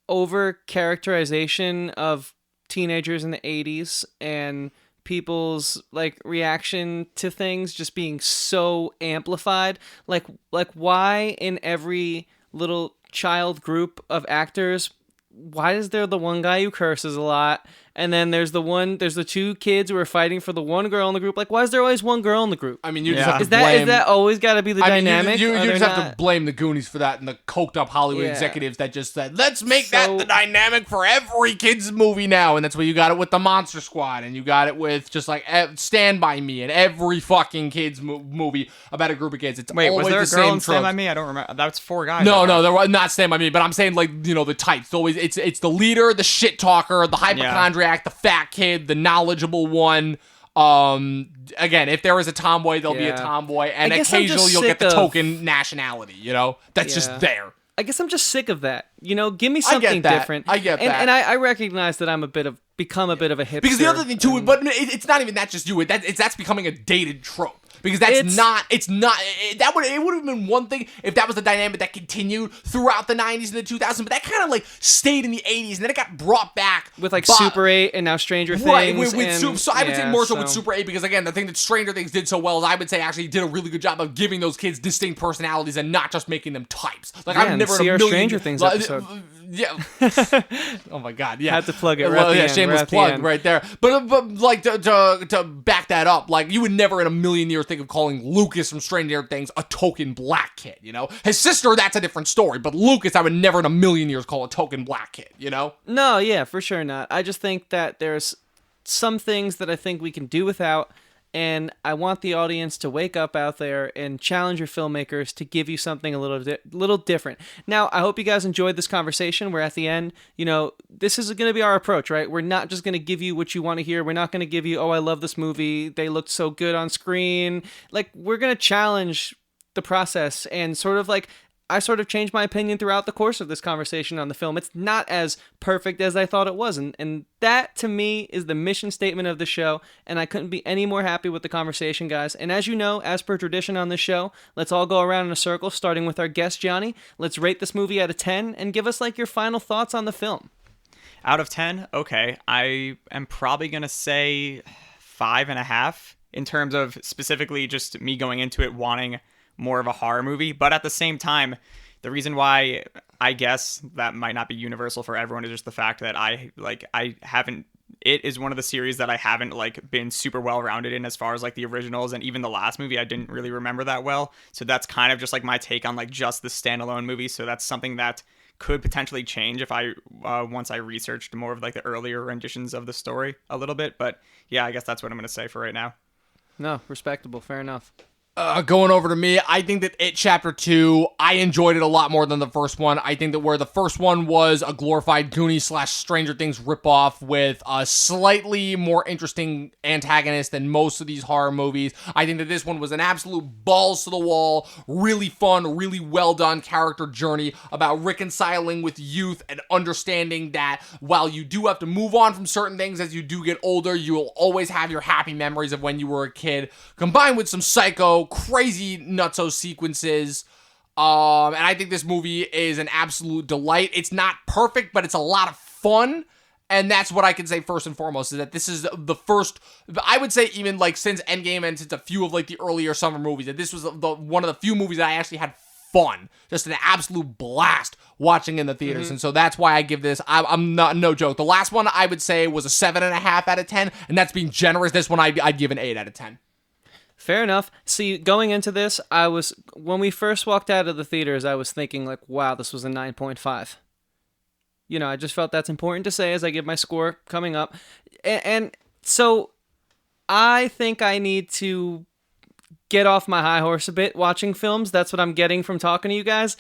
[SPEAKER 2] over characterization of teenagers in the 80s and people's like reaction to things just being so amplified. Like why in every little child group of actors, why is there the one guy who curses a lot, and then there's the two kids who are fighting for the one girl in the group? Like, why is there always one girl in the group?
[SPEAKER 3] I mean, you just have to
[SPEAKER 2] Is
[SPEAKER 3] blame...
[SPEAKER 2] that always got to be the dynamic?
[SPEAKER 3] You just have to blame the Goonies for that and the coked up Hollywood executives that just said, let's make that the dynamic for every kid's movie now. And that's why you got it with the Monster Squad, and you got it with just like Stand By Me, and every fucking kid's movie about a group of kids. It's
[SPEAKER 1] Wait,
[SPEAKER 3] always
[SPEAKER 1] was there
[SPEAKER 3] the
[SPEAKER 1] a girl
[SPEAKER 3] same
[SPEAKER 1] in Stand
[SPEAKER 3] tropes.
[SPEAKER 1] By Me? I don't remember. That's 4 guys.
[SPEAKER 3] No, there was not Stand By Me, but I'm saying like, you know, the types. It's the leader, the shit talker, the hypochondriac, the fat kid, the knowledgeable one. Again, if there is a tomboy, there'll be a tomboy, and occasionally you'll get the token nationality, you know? That's just there.
[SPEAKER 2] I guess I'm just sick of that. You know, give me something different.
[SPEAKER 3] I get that.
[SPEAKER 2] And I recognize that I'm become a bit of a hipster.
[SPEAKER 3] Because the other thing too, but it's not even that just you. That's becoming a dated trope. Because it would have been one thing if that was the dynamic that continued throughout the 90s and the 2000s, but that kind of like stayed in the 80s, and then it got brought back
[SPEAKER 2] with like Super 8 and now Stranger Things.
[SPEAKER 3] Right, so I would say more so with Super 8, because again, the thing that Stranger Things did so well is I would say actually did a really good job of giving those kids distinct personalities and not just making them types. Like I've never
[SPEAKER 2] see
[SPEAKER 3] in a
[SPEAKER 2] our
[SPEAKER 3] million
[SPEAKER 2] Stranger Things episode.
[SPEAKER 3] Yeah. Oh my God. Yeah.
[SPEAKER 2] Had to plug it. Right
[SPEAKER 3] yeah. Shameless plug right there. But like to back that up, like you would never in a million years think of calling Lucas from Stranger Things a token black kid. You know, his sister, that's a different story. But Lucas, I would never in a million years call a token black kid. You know?
[SPEAKER 2] No, yeah, for sure not. I just think that there's some things that I think we can do without. And I want the audience to wake up out there and challenge your filmmakers to give you something a little different. Now, I hope you guys enjoyed this conversation. We're at the end. You know, this is going to be our approach, right? We're not just going to give you what you want to hear. We're not going to give you, oh, I love this movie. They looked so good on screen. Like, we're going to challenge the process and sort of like, I sort of changed my opinion throughout the course of this conversation on the film. It's not as perfect as I thought it was. And that, to me, is the mission statement of the show. And I couldn't be any more happy with the conversation, guys. And as you know, as per tradition on this show, let's all go around in a circle, starting with our guest, Johnny. Let's rate this movie out of 10 and give us, like, your final thoughts on the film.
[SPEAKER 1] Out of 10? Okay. I am probably going to say 5.5 in terms of specifically just me going into it wanting more of a horror movie. But at the same time, the reason why I guess that might not be universal for everyone is just the fact that it is one of the series that I haven't like been super well rounded in as far as like the originals, and even the last movie I didn't really remember that well. So that's kind of just like my take on like just the standalone movie. So that's something that could potentially change if I once I researched more of like the earlier renditions of the story a little bit. But yeah, I guess that's what I'm going to say for right now.
[SPEAKER 2] No, respectable. Fair enough.
[SPEAKER 3] Going over to me, I think that It Chapter 2, I enjoyed it a lot more than the first one. I think that where the first one was a glorified Goonies / Stranger Things ripoff with a slightly more interesting antagonist than most of these horror movies, I think that this one was an absolute balls to the wall, really fun, really well done character journey about reconciling with youth and understanding that while you do have to move on from certain things as you do get older, you will always have your happy memories of when you were a kid, combined with some psycho crazy nutso sequences, and I think this movie is an absolute delight. It's not perfect, but it's a lot of fun, and that's what I can say first and foremost, is that this is the first, I would say even like since Endgame and since a few of like the earlier summer movies, that this was one of the few movies that I actually had fun, just an absolute blast watching in the theaters, and so that's why I give this, I'm not, no joke, the last one I would say was a 7.5 out of 10, and that's being generous. This one I'd give an 8 out of 10.
[SPEAKER 2] Fair enough. See, going into this, when we first walked out of the theaters, I was thinking like, wow, this was a 9.5. You know, I just felt that's important to say as I give my score coming up. And so I think I need to get off my high horse a bit watching films. That's what I'm getting from talking to you guys.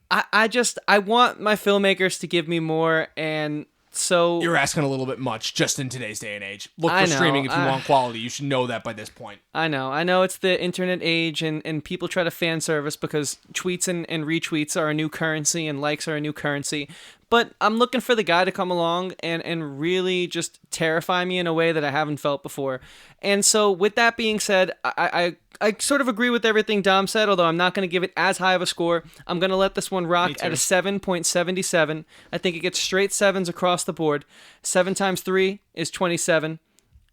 [SPEAKER 2] I want my filmmakers to give me more, and so
[SPEAKER 3] you're asking a little bit much just in today's day and age. Look for streaming if you want quality. You should know that by this point.
[SPEAKER 2] I know it's the internet age, and people try to fan service because tweets and retweets are a new currency and likes are a new currency. But I'm looking for the guy to come along and really just terrify me in a way that I haven't felt before. And so with that being said, I I sort of agree with everything Dom said, although I'm not going to give it as high of a score. I'm going to let this one rock at a 7.77. I think it gets straight 7s across the board. 7 times 3 is 27.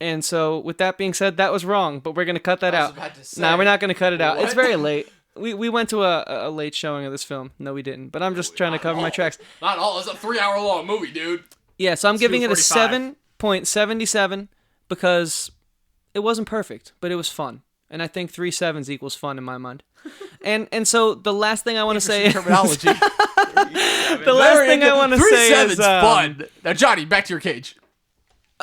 [SPEAKER 2] And so, with that being said, that was wrong, but we're going to cut that out. No, we're not going to cut it out.
[SPEAKER 3] What?
[SPEAKER 2] It's very late. We went to a late showing of this film. No, we didn't. But I'm just trying to cover my tracks.
[SPEAKER 3] Not all. It's a 3-hour long movie, dude.
[SPEAKER 2] Yeah, so I'm giving it a
[SPEAKER 3] 2:45.
[SPEAKER 2] 7.77 because it wasn't perfect, but it was fun. And I think 3 7s equals fun in my mind. And so the last thing I want to say is...
[SPEAKER 3] terminology.
[SPEAKER 2] The last thing I want to say is...
[SPEAKER 3] 3 7's fun. Now, Johnny, back to your cage.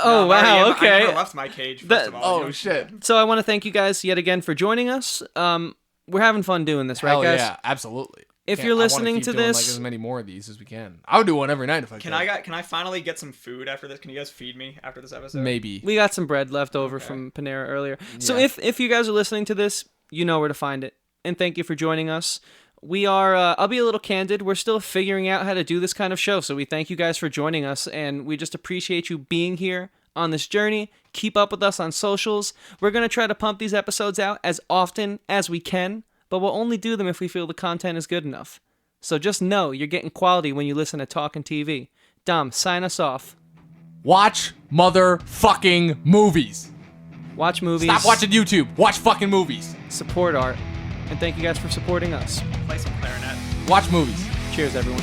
[SPEAKER 2] Oh, wow, okay.
[SPEAKER 1] I never left my cage, first of all.
[SPEAKER 3] Oh, shit.
[SPEAKER 2] So I want to thank you guys yet again for joining us. We're having fun doing this, right,
[SPEAKER 3] Hell
[SPEAKER 2] guys?
[SPEAKER 3] yeah, absolutely.
[SPEAKER 2] If you're listening to
[SPEAKER 3] doing,
[SPEAKER 2] this...
[SPEAKER 3] like, as many more of these as we can. I would do one every night if I could.
[SPEAKER 1] Can I finally get some food after this? Can you guys feed me after this episode?
[SPEAKER 3] Maybe.
[SPEAKER 2] We got some bread left over from Panera earlier. So if you guys are listening to this, you know where to find it. And thank you for joining us. We are, I'll be a little candid, we're still figuring out how to do this kind of show, so we thank you guys for joining us, and we just appreciate you being here on this journey. Keep up with us on socials. We're going to try to pump these episodes out as often as we can, but we'll only do them if we feel the content is good enough. So just know you're getting quality when you listen to Talkin TV. Dom, sign us off.
[SPEAKER 3] Watch motherfucking movies.
[SPEAKER 2] Watch movies.
[SPEAKER 3] Stop watching YouTube. Watch fucking movies.
[SPEAKER 2] Support art. And thank you guys for supporting us.
[SPEAKER 1] Play some clarinet.
[SPEAKER 3] Watch movies.
[SPEAKER 2] Cheers, everyone.